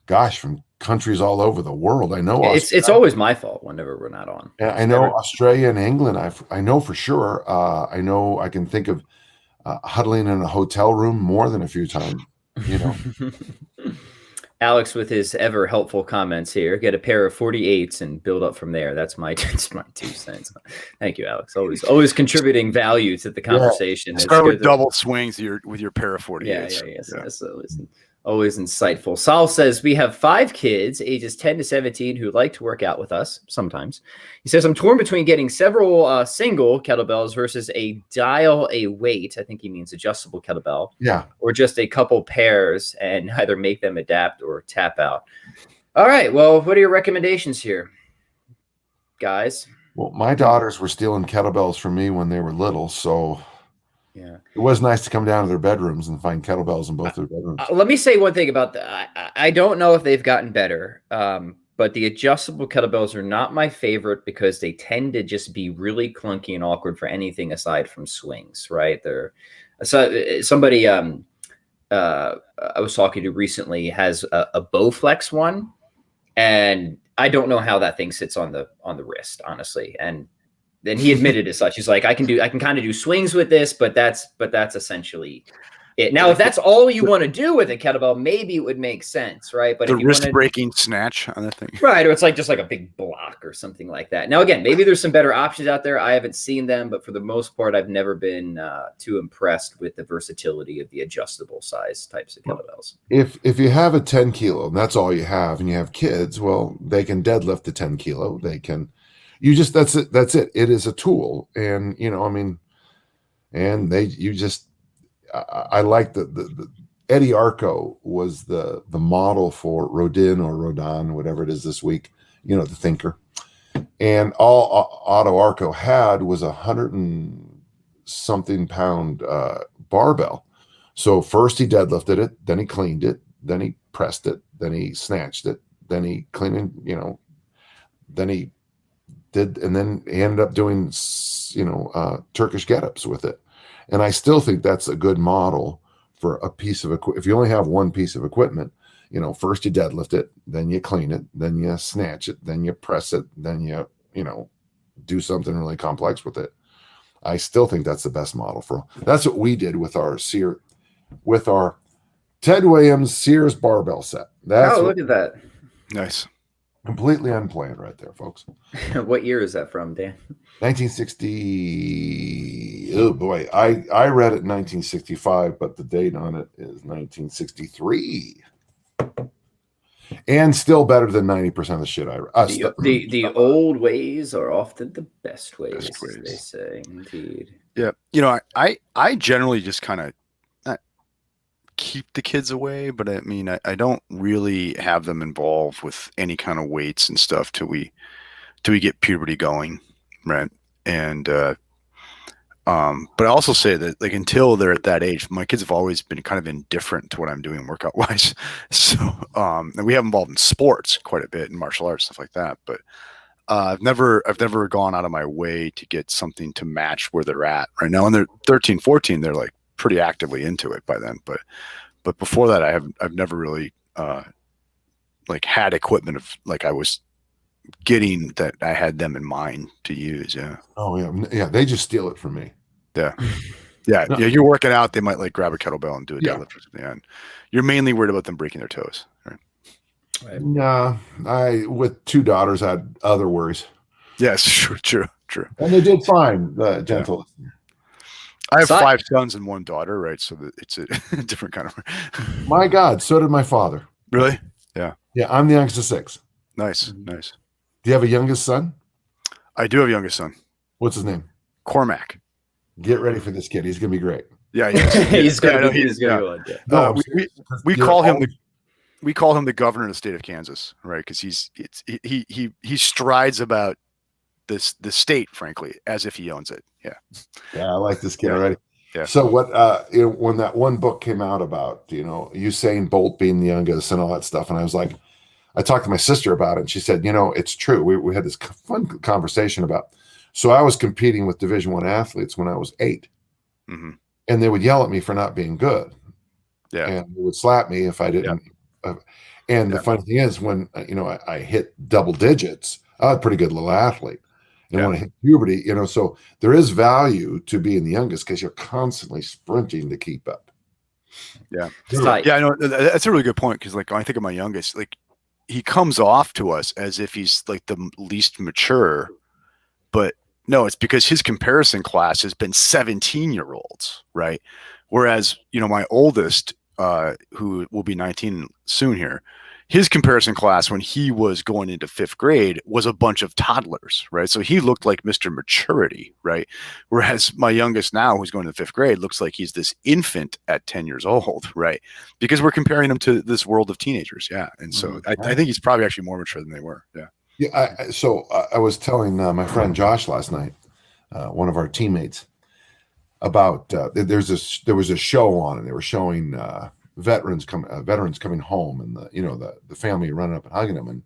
gosh, from countries all over the world. I know it's always my fault whenever we're not on. I know Australia and England. I know for sure. I know I can think of huddling in a hotel room more than a few times. Alex with his ever helpful comments here. Get a pair of 48s and build up from there. That's my 2 cents. Thank you, Alex. Always contributing value to the conversation. Yeah. Start with double swings with your pair of 48s. Yeah. Always insightful. Saul says, we have 5 kids, ages 10 to 17, who like to work out with us sometimes. He says, I'm torn between getting several single kettlebells versus a dial a weight. I think he means adjustable kettlebell. Yeah. Or just a couple pairs and either make them adapt or tap out. All right. Well, what are your recommendations here, guys? Well, my daughters were stealing kettlebells from me when they were little, so... Yeah, it was nice to come down to their bedrooms and find kettlebells in both their bedrooms. Let me say one thing about that. I don't know if they've gotten better, but the adjustable kettlebells are not my favorite because they tend to just be really clunky and awkward for anything aside from swings, right? Somebody I was talking to recently has a Bowflex one, and I don't know how that thing sits on the wrist, honestly. And then he admitted as such. He's like, I can kind of do swings with this, but that's essentially it. Now, if that's all you want to do with a kettlebell, maybe it would make sense, right? But the wrist-breaking snatch on that thing, right? Or it's like just like a big block or something like that. Now, again, maybe there's some better options out there. I haven't seen them, but for the most part, I've never been too impressed with the versatility of the adjustable size types of kettlebells. If you have a 10 kilo and that's all you have, and you have kids, well, they can deadlift the 10 kilo. They can. That's it. It is a tool. And, I like the Eddie Arco was the model for Rodin or Rodin, whatever it is this week, the thinker. And all Otto Arco had was 100 and something pound barbell. So first he deadlifted it, then he cleaned it, then he pressed it, then he snatched it, then he cleaned, then he did, and then he ended up doing, Turkish get-ups with it. And I still think that's a good model for a piece of equipment. If you only have one piece of equipment, first you deadlift it, then you clean it, then you snatch it, then you press it, then you do something really complex with it. I still think that's the best model that's what we did with our Ted Williams Sears barbell set. Look at that. Nice. Completely unplanned right there, folks. What year is that from, Dan? 1960. Oh boy, I read it in 1965, but the date on it is 1963. And still better than 90% of the shit I read. The old ways are often the best ways, they say. Indeed. Yeah. I generally just kind of keep the kids away, but I mean, I don't really have them involved with any kind of weights and stuff till we get puberty going, right? And but I also say that like until they're at that age, my kids have always been kind of indifferent to what I'm doing workout wise. So and we have involved in sports quite a bit and martial arts, stuff like that. But I've never gone out of my way to get something to match where they're at right now. And they're 13, 14, they're like pretty actively into it by then. But before that, I've never really like had equipment of like I was getting that I had them in mind to use. Yeah. Oh yeah. They just steal it from me. Yeah. Yeah. No. Yeah. You're working out. They might like grab a kettlebell and do a deadlift or something. And you're mainly worried about them breaking their toes. Right. Nah, with 2 daughters, I had other worries. Yes. True. And they did fine. The gentle. Yeah. I have 5 sons and 1 daughter, right? So it's a different kind of. My God, so did my father. Really? Yeah. Yeah, I'm the youngest of 6. Nice. Do you have a youngest son? I do have a youngest son. What's his name? Cormac. Get ready for this kid. He's gonna be great. Yeah, he's gonna go on. Yeah. We call him the governor of the state of Kansas, right? Because he strides about the state, frankly, as if he owns it. Yeah, I like this kid already. Yeah. So what when that one book came out about Usain Bolt being the youngest and all that stuff, and I was like, I talked to my sister about it, and she said, it's true. We had this fun conversation about. So I was competing with Division I athletes when I was 8, mm-hmm. and they would yell at me for not being good. Yeah, and they would slap me if I didn't. The funny thing is, when I hit double digits, I was a pretty good little athlete. And when I hit puberty, so there is value to being the youngest because you're constantly sprinting to keep up. Yeah. Yeah, I know that's a really good point. Cause like, when I think of my youngest, like he comes off to us as if he's like the least mature, but no, it's because his comparison class has been 17-year-olds. Right. Whereas, my oldest, who will be 19 soon here, his comparison class when he was going into 5th grade was a bunch of toddlers, right? So he looked like Mr. Maturity, right? Whereas my youngest now, who's going to 5th grade, looks like he's this infant at 10 years old, right? Because we're comparing him to this world of teenagers, yeah. And so I think he's probably actually more mature than they were, yeah. Yeah. I was telling my friend Josh last night, one of our teammates, about there was a show on, and they were showing veterans coming home, and the family running up and hugging them, and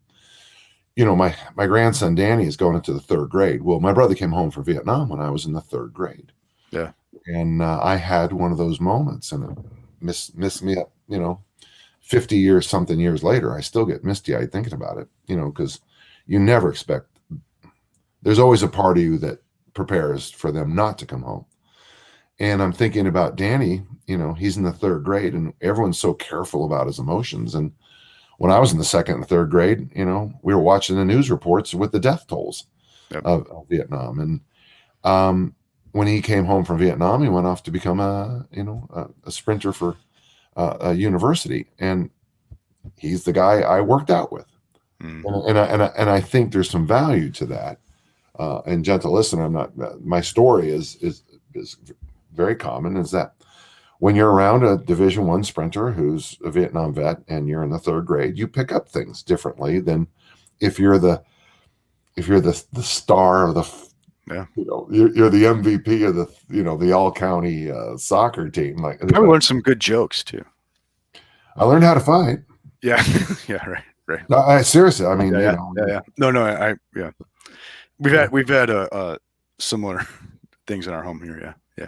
my grandson Danny is going into the 3rd grade. Well, my brother came home from Vietnam when I was in the 3rd grade. Yeah, and I had one of those moments, and it missed me up. 50 years something years later, I still get misty-eyed thinking about it. Because you never expect. There's always a part of you that prepares for them not to come home. And I'm thinking about Danny, he's in the 3rd grade, and everyone's so careful about his emotions. And when I was in the 2nd and 3rd grade, we were watching the news reports with the death tolls of Vietnam. And when he came home from Vietnam, he went off to become a sprinter for a university. And he's the guy I worked out with. And I think there's some value to that. And gentle listener, my story is very common, is that when you're around a Division I sprinter who's a Vietnam vet and you're in the 3rd grade, you pick up things differently than if you're the star of you're the MVP of the all county soccer team. I learned some good jokes too. I learned how to fight. Yeah. Yeah. right? No, seriously, I mean, Yeah. No, yeah. We've had similar things in our home here. Yeah.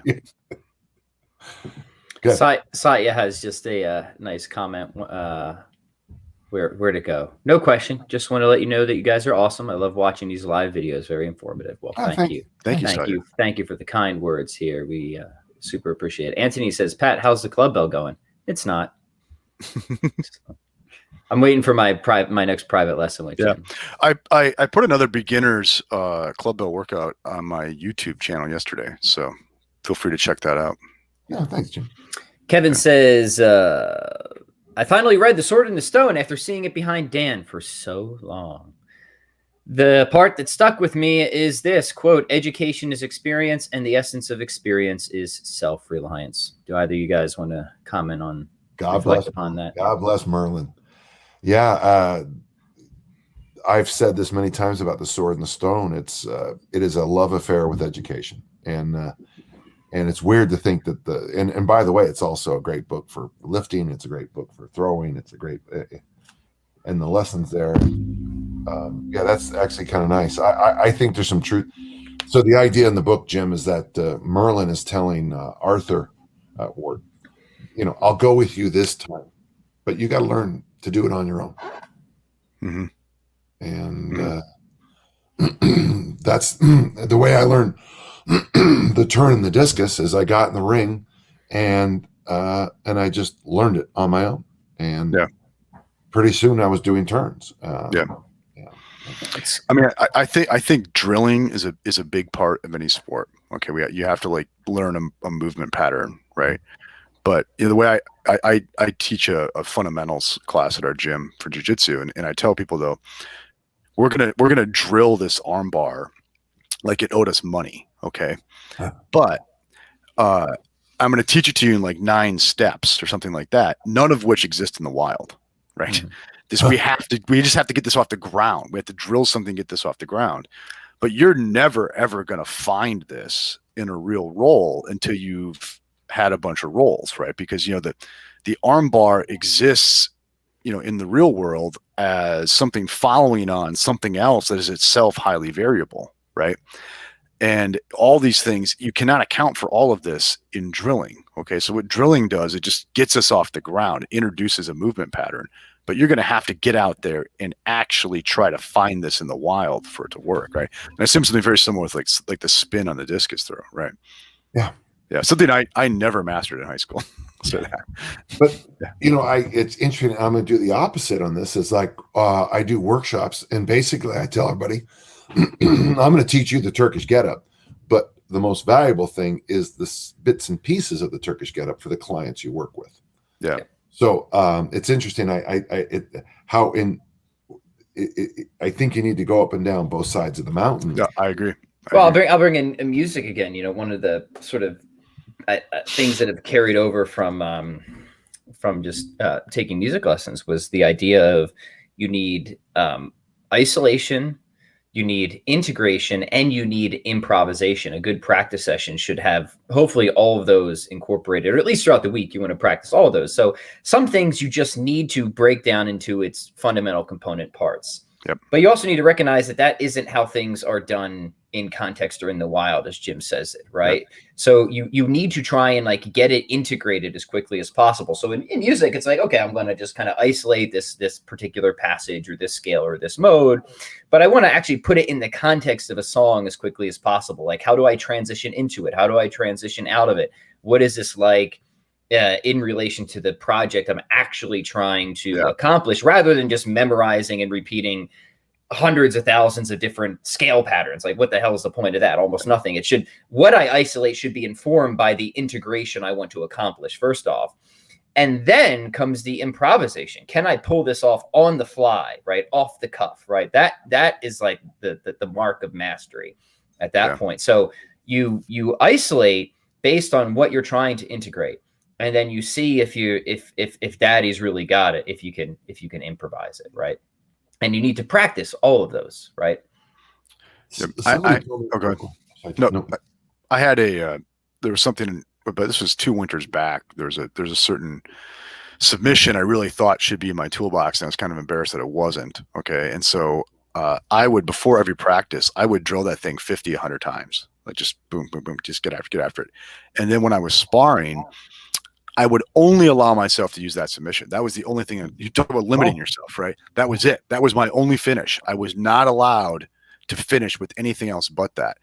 Good. Satya has just a nice comment. Where'd it go? No question. Just want to let you know that you guys are awesome. I love watching these live videos. Very informative. Well, thank you. Thank you, Thank Satya. you. Thank you for the kind words here. We super appreciate it. Anthony says, Pat, how's the club bell going? It's not. I'm waiting for my next private lesson with Jim. I put another beginner's club bell workout on my YouTube channel yesterday, so feel free to check that out. Yeah, thanks, Jim. Kevin says, I finally read The Sword in the Stone after seeing it behind Dan for so long. The part that stuck with me is this, quote, education is experience, and the essence of experience is self-reliance. Do either of you guys want to comment on, reflect upon that? God bless Merlin. Yeah, I've said this many times about The Sword in the Stone. It is a love affair with education, and it's weird to think that and by the way, it's also a great book for lifting. It's a great book for throwing. It's a great and the lessons there. Yeah, that's actually kind of nice. I think there's some truth. So the idea in the book, Jim, is that Merlin is telling Arthur, Ward, I'll go with you this time, but you got to learn to do it on your own. Mm-hmm. And that's the way I learned the turn and the discus. Is I got in the ring, and I just learned it on my own. And pretty soon I was doing turns. I mean, I think drilling is a big part of any sport. Okay, you have to like learn a movement pattern, right? But the way I teach a fundamentals class at our gym for jiu-jitsu, and I tell people though, we're gonna drill this arm bar like it owed us money, okay? But I'm gonna teach it to you in like 9 steps or something like that, none of which exist in the wild, right? Mm-hmm. We just have to get this off the ground. We have to drill something, get this off the ground. But you're never ever gonna find this in a real roll until you've had a bunch of rolls, right? Because the arm bar exists, in the real world as something following on something else that is itself highly variable, right? And all these things, you cannot account for all of this in drilling. Okay, so what drilling does, it just gets us off the ground, introduces a movement pattern, but you're going to have to get out there and actually try to find this in the wild for it to work, right? And I assume something very similar with like the spin on the discus throw, right? Yeah, something I never mastered in high school. So that. But it's interesting. I'm going to do the opposite on this. It's like I do workshops, and basically I tell everybody, I'm going to teach you the Turkish getup, but the most valuable thing is the bits and pieces of the Turkish getup for the clients you work with. Yeah. So it's interesting. I think you need to go up and down both sides of the mountain. Yeah, I agree. I'll bring in music again. One of the sort of things that have carried over from just taking music lessons was the idea of you need isolation, you need integration, and you need improvisation. A good practice session should have hopefully all of those incorporated, or at least throughout the week you want to practice all of those. So some things you just need to break down into its fundamental component parts. Yep. But you also need to recognize that isn't how things are done in context or in the wild, as Jim says it, right? Yep. So you need to try and like get it integrated as quickly as possible. So in music, it's like, okay, I'm going to just kind of isolate this particular passage or this scale or this mode, but I want to actually put it in the context of a song as quickly as possible. Like, how do I transition into it? How do I transition out of it? What is this like in relation to the project I'm actually trying to accomplish, rather than just memorizing and repeating hundreds of thousands of different scale patterns? Like, what the hell is the point of that? Almost nothing. What I isolate should be informed by the integration I want to accomplish first off. And then comes the improvisation. Can I pull this off on the fly, right? Off the cuff, right? That is like the mark of mastery at that point. So you isolate based on what you're trying to integrate. And then you see if daddy's really got it, if you can improvise it, right? And you need to practice all of those, right? Yep. I had there was something, but this was 2 winters back. There's a certain submission I really thought should be in my toolbox, and I was kind of embarrassed that it wasn't. Okay. And so I would, before every practice, I would drill that thing 50, 100 times. Like just boom, boom, boom, just get after it. And then when I was sparring, I would only allow myself to use that submission. That was the only thing. You talk about limiting yourself, right? That was it. That was my only finish. I was not allowed to finish with anything else but that.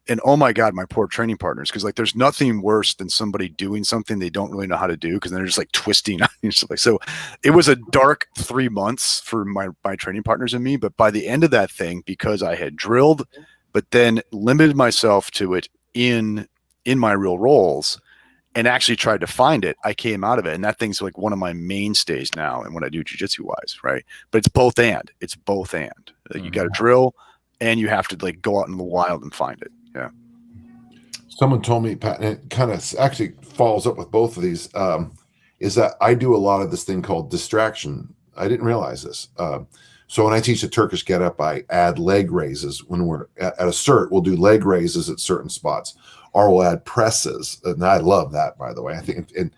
And oh my God, my poor training partners, because like there's nothing worse than somebody doing something they don't really know how to do, because they're just like twisting on you. So it was a dark 3 months for my training partners and me. But by the end of that thing, because I had drilled, but then limited myself to it in my real roles and actually tried to find it, I came out of it. And that thing's like one of my mainstays now. And when I do jujitsu wise, right? But it's both and. It's both and. You got to drill, and you have to like go out in the wild and find it. Yeah. Someone told me, Pat, and it kind of actually follows up with both of these, is that I do a lot of this thing called distraction. I didn't realize this. So when I teach the Turkish get up, I add leg raises. When we're at a cert, we'll do leg raises at certain spots, or we'll add presses. And I love that, by the way. I think, and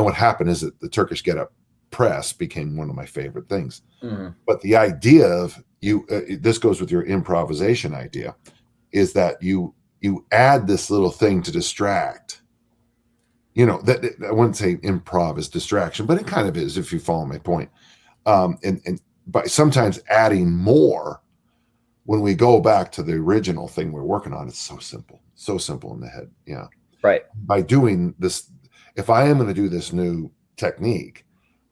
what happened is that the Turkish get up press became one of my favorite things. But the idea of this goes with your improvisation idea, is that you add this little thing to distract. That I wouldn't say improv is distraction, but it kind of is, if you follow my point. And by sometimes adding more, when we go back to the original thing we're working on, it's so simple in the head. Yeah. Right. By doing this, if I am going to do this new technique,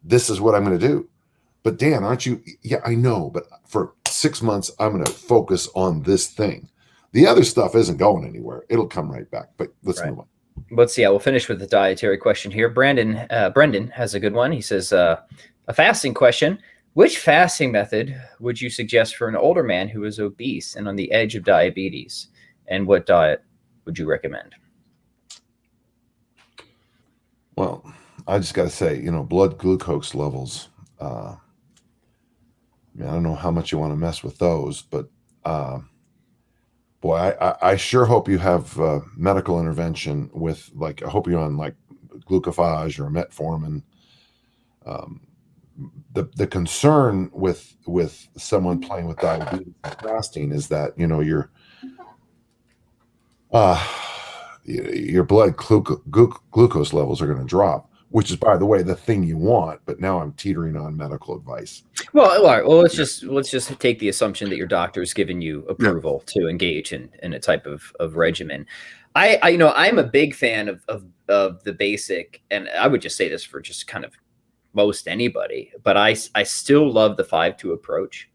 this is what I'm going to do. But Dan, aren't you? Yeah, I know. But for 6 months, I'm going to focus on this thing. The other stuff isn't going anywhere. It'll come right back. But let's move on. Let's see. We'll finish with the dietary question here. Brendan has a good one. He says, a fasting question. Which fasting method would you suggest for an older man who is obese and on the edge of diabetes? And what diet would you recommend? Well, I just got to say, blood glucose levels. I don't know how much you want to mess with those, but boy, I sure hope you have medical intervention with, like, I hope you're on like glucophage or metformin. The concern with someone playing with diabetes and fasting is that your blood glucose levels are going to drop, which is, by the way, the thing you want. But now I'm teetering on medical advice. Well, all right. Well, let's just take the assumption that your doctor's given you approval to engage in a type of regimen. I'm a big fan of the basic, and I would just say this for just kind of most anybody, but I still love the 5-2 approach.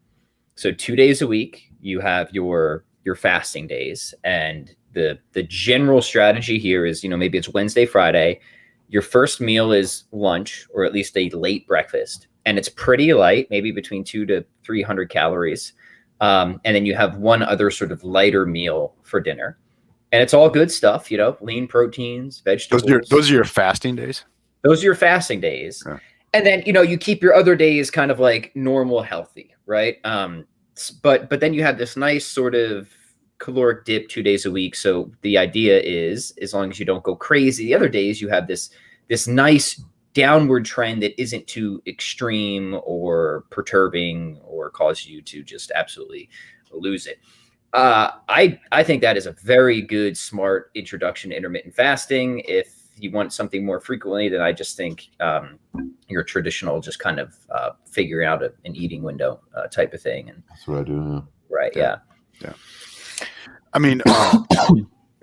So 2 days a week, you have your fasting days, and the general strategy here is, maybe it's Wednesday, Friday. Your first meal is lunch, or at least a late breakfast, and it's pretty light, maybe between 200 to 300 calories. And then you have one other sort of lighter meal for dinner, and it's all good stuff, lean proteins, vegetables. Those are your fasting days? Those are your fasting days. Yeah. And then, you keep your other days kind of like normal, healthy, right? But then you have this nice sort of caloric dip 2 days a week. So the idea is, as long as you don't go crazy the other days, you have this nice downward trend that isn't too extreme or perturbing or cause you to just absolutely lose it. I think that is a very good, smart introduction to intermittent fasting. If you want something more frequently, then I just think your traditional, just kind of figuring out an eating window type of thing. And that's what I do. Yeah. Right. Yeah. I mean,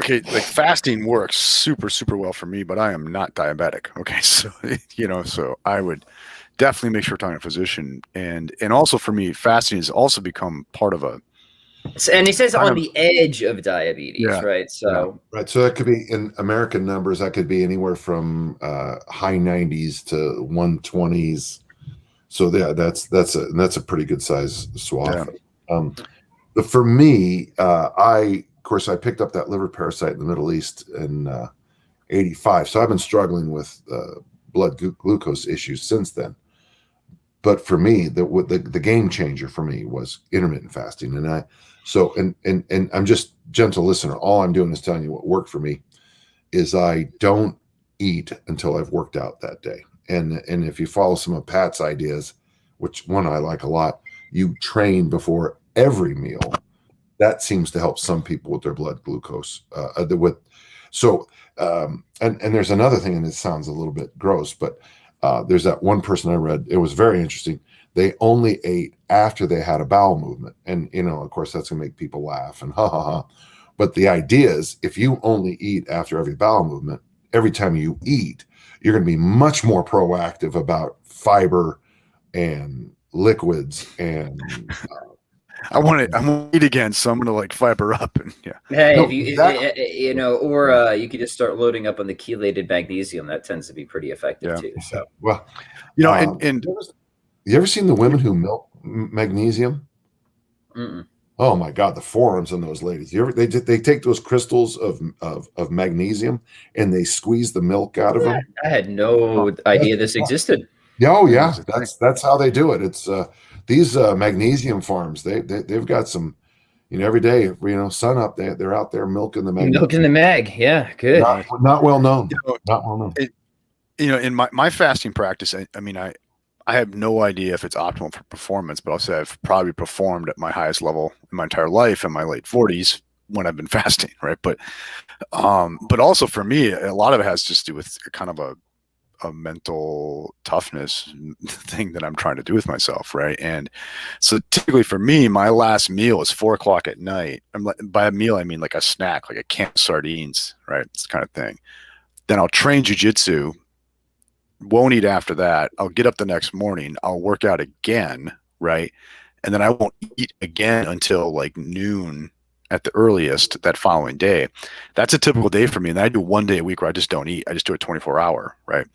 okay, like fasting works super, super well for me, but I am not diabetic. Okay. So, so I would definitely make sure we're talking to a physician. And also for me, fasting has also become part of and he says on the edge of diabetes, right? So right. So that could be, in American numbers, that could be anywhere from high 90s to 120s. So yeah, that's a pretty good size swath. Yeah. For me, I picked up that liver parasite in the Middle East in 85. So I've been struggling with blood glucose issues since then. But for me, the game changer for me was intermittent fasting. And and I'm just, gentle listener, all I'm doing is telling you what worked for me is I don't eat until I've worked out that day. and if you follow some of Pat's ideas, which one I like a lot, you train before every meal. That seems to help some people with their blood glucose. And there's another thing, and it sounds a little bit gross, but there's that one person I read. It was very interesting. They only ate after they had a bowel movement, and of course, that's gonna make people laugh and ha ha ha. But the idea is, if you only eat after every bowel movement, every time you eat, you're going to be much more proactive about fiber and liquids and. I want to eat again, so I'm going to like fiber up and yeah. Hey, if you could just start loading up on the chelated magnesium. That tends to be pretty effective too. So well, and you ever seen the women who milk magnesium? Mm-mm. Oh my God, the forearms on those ladies! They take those crystals of magnesium and they squeeze the milk out of them. I had no idea this existed. Oh yeah, that's how they do it. It's these magnesium farms. They've got some, every day, sun up. They're out there milking the magnesium. Milking the mag, yeah, good. Not well known. Not well known. In my fasting practice, I have no idea if it's optimal for performance, but I'll say I've probably performed at my highest level in my entire life in my late 40s when I've been fasting, right? But also for me, a lot of it has to do with kind of a mental toughness thing that I'm trying to do with myself, right? And so typically for me, my last meal is 4 o'clock at night. By a meal, I mean like a snack, like a can of sardines, right? This kind of thing. Then I'll train jujitsu. Won't eat after that. I'll get up the next morning. I'll work out again, right? And then I won't eat again until like noon at the earliest that following day. That's a typical day for me. And I do 1 day a week where I just don't eat. I just do a 24-hour, right?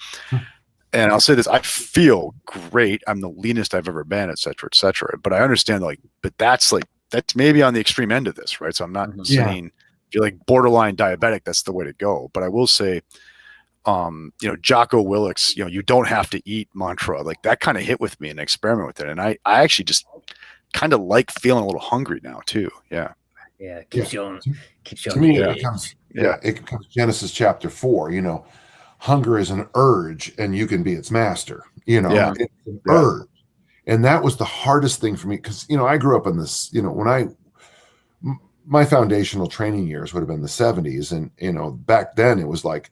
And I'll say this, I feel great. I'm the leanest I've ever been, et cetera, et cetera. But I understand but that's maybe on the extreme end of this, right? So I'm not saying if you're like borderline diabetic, that's the way to go. But I will say, Jocko Willick's, you don't have to eat mantra, like that kind of hit with me and experiment with it. And I actually just kind of like feeling a little hungry now too. Yeah. Yeah. Keeps you on. To me, it becomes Genesis chapter 4, hunger is an urge and you can be its master, it's an urge. And that was the hardest thing for me. Cause I grew up in this, my foundational training years would have been the 70s. And, back then it was like,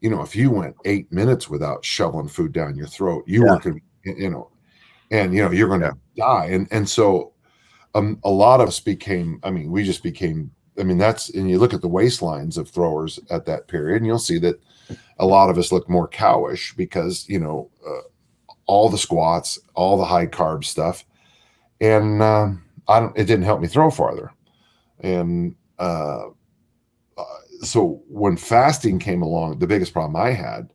if you went 8 minutes without shoveling food down your throat, you were going to, you're going to die. And so a lot of us became, that's, and you look at the waistlines of throwers at that period, and you'll see that a lot of us look more cowish because, all the squats, all the high carb stuff. And it didn't help me throw farther. And, so when fasting came along, the biggest problem I had,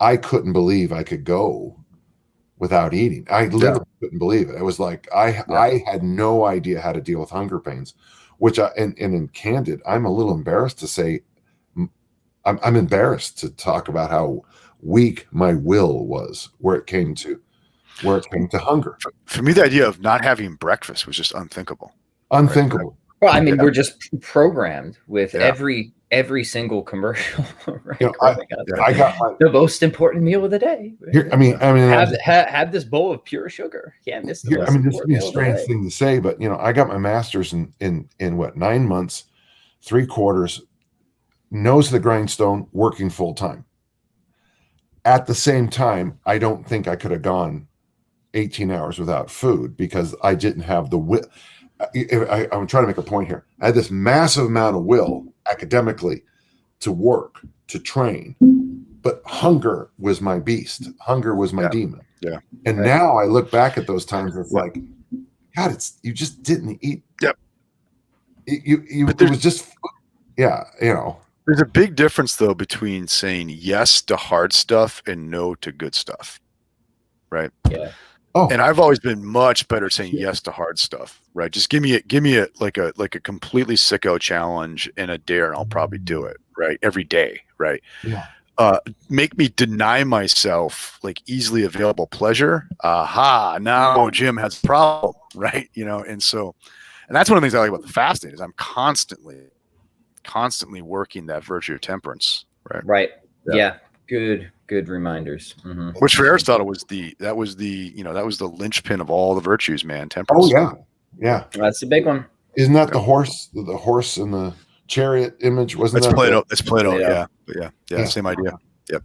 I couldn't believe I could go without eating. I literally couldn't believe it. It was like I had no idea how to deal with hunger pains, which and in candid, I'm a little embarrassed to say, I'm embarrassed to talk about how weak my will was where it came to hunger. For me, the idea of not having breakfast was just unthinkable. Unthinkable. Well, we're just programmed with every single commercial. Right? I got the most important meal of the day. Here, have this bowl of pure sugar. Can't miss the most this would be a strange thing to say, but I got my master's in what, 9 months, 3/4, nose to the grindstone, working full time. At the same time, I don't think I could have gone 18 hours without food because I didn't have the will. I'm trying to make a point here. I had this massive amount of will academically to work, to train, but hunger was my beast. Hunger was my demon. Yeah. And now I look back at those times, it's like, God, you just didn't eat. Yep. It was just, There's a big difference though between saying yes to hard stuff and no to good stuff. Right. Yeah. Oh. And I've always been much better saying yes to hard stuff, right? Just give me a completely sicko challenge in a dare, and I'll probably do it, right? Every day, right? Yeah. Make me deny myself like easily available pleasure. Now Jim has a problem, right? And that's one of the things I like about the fasting is I'm constantly working that virtue of temperance, right? Right. Yeah. Good reminders. Which for Aristotle was the linchpin of all the virtues, man. Temperance. Oh yeah. That's the big one. Isn't that the horse and the chariot image? Wasn't It's that Plato? It's Plato. Plato. Yeah. Same idea. Yep.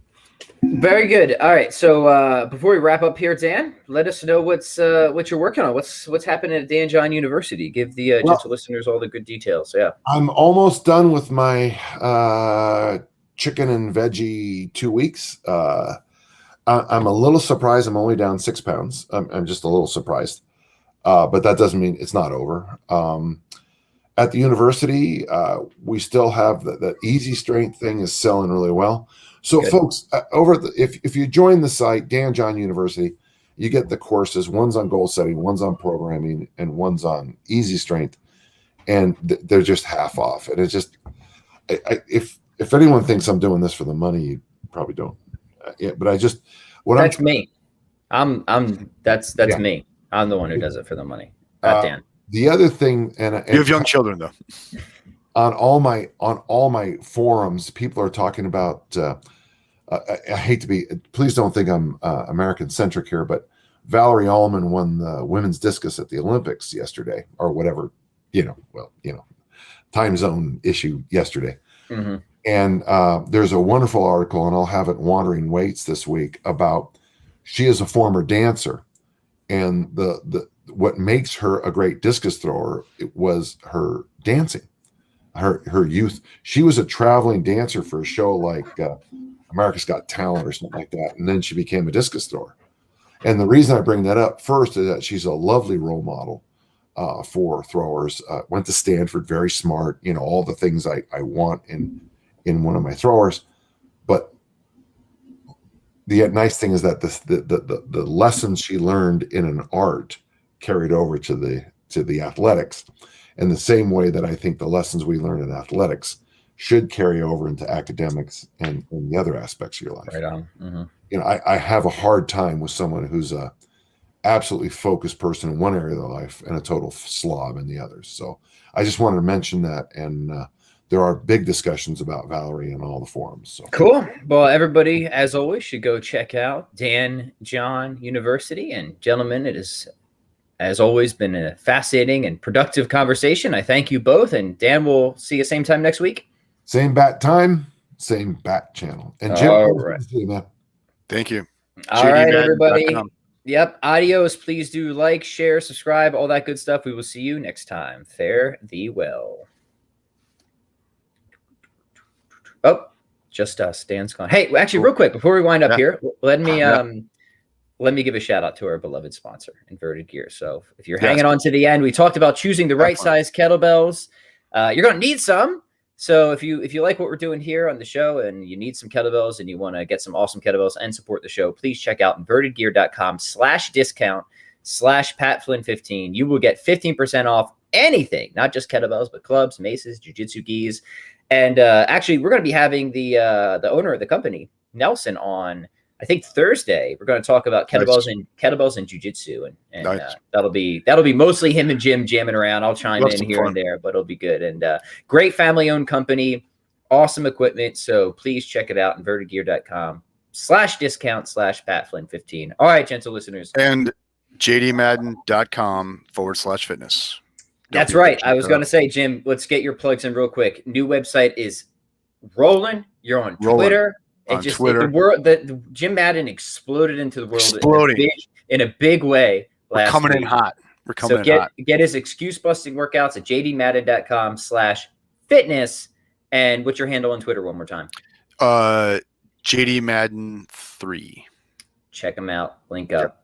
Very good. All right. So before we wrap up here, Dan, let us know what you're working on. What's happening at Dan John University? Give the gentle listeners all the good details. Yeah. I'm almost done with my chicken and veggie 2 weeks. I'm a little surprised. I'm only down 6 pounds. I'm just a little surprised, but that doesn't mean it's not over. At the university, we still have the easy strength thing is selling really well. So, good. Folks, if you join the site, Dan John University, you get the courses. One's on goal setting, one's on programming, and one's on easy strength, and they're just half off. And it's just, if anyone thinks I'm doing this for the money, you probably don't. But that's me. That's me. I'm the one who does it for the money. Not Dan. The other thing, and you have young children though. On all my forums, people are talking about. I hate to be. Please don't think I'm American centric here, but Valerie Allman won the women's discus at the Olympics yesterday, or whatever. Time zone issue yesterday. Mm-hmm. And there's a wonderful article, and I'll have it in Wandering Weights this week, about she is a former dancer, and the what makes her a great discus thrower was her dancing, her youth. She was a traveling dancer for a show like America's Got Talent or something like that, and then she became a discus thrower. And the reason I bring that up first is that she's a lovely role model for throwers. Went to Stanford, very smart, all the things I want in one of my throwers. But the nice thing is that the lessons she learned in an art carried over to the athletics, in the same way that I think the lessons we learn in athletics should carry over into academics and the other aspects of your life. Right on. Mm-hmm. I have a hard time with someone who's a absolutely focused person in one area of their life and a total slob in the others. So I just wanted to mention that, and there are big discussions about Valerie in all the forums. So cool. Well, everybody, as always, should go check out Dan John University. And gentlemen, it is, as always, been a fascinating and productive conversation. I thank you both. And Dan, we'll see you same time next week. Same bat time, same bat channel. And Jim, all right. Thank you. All right, everybody. Yep. Adios. Please do like, share, subscribe, all that good stuff. We will see you next time. Fare thee well. Oh, just us. Dan's gone. Hey, actually, real quick, before we wind up here, let me give a shout out to our beloved sponsor, Inverted Gear. So if you're hanging on to the end, we talked about choosing the right size kettlebells. You're going to need some. So if you like what we're doing here on the show and you need some kettlebells and you want to get some awesome kettlebells and support the show, please check out invertedgear.com/discount/PatFlynn15. You will get 15% off anything, not just kettlebells, but clubs, maces, jiu-jitsu gis. And actually, we're going to be having the owner of the company, Nelson, on, I think, Thursday. We're going to talk about kettlebells and jiu-jitsu, and nice. That'll be mostly him and Jim jamming around. I'll chime in here and there, but it'll be good. And great family-owned company, awesome equipment. So please check it out, invertedgear.com/discount/PatFlynn15. All right, gentle listeners. And jdmadden.com/fitness. That's right. I was going to say, Jim, let's get your plugs in real quick. New website is rolling. You're on Twitter. The Jim Madden exploded into the world in a big way. We're coming in hot. Get his excuse busting workouts at jdmadden.com/fitness. And what's your handle on Twitter one more time? jdmadden3. Check him out. Link up.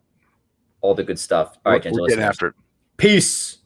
All the good stuff. All right, gentle listeners. Getting after it. Peace.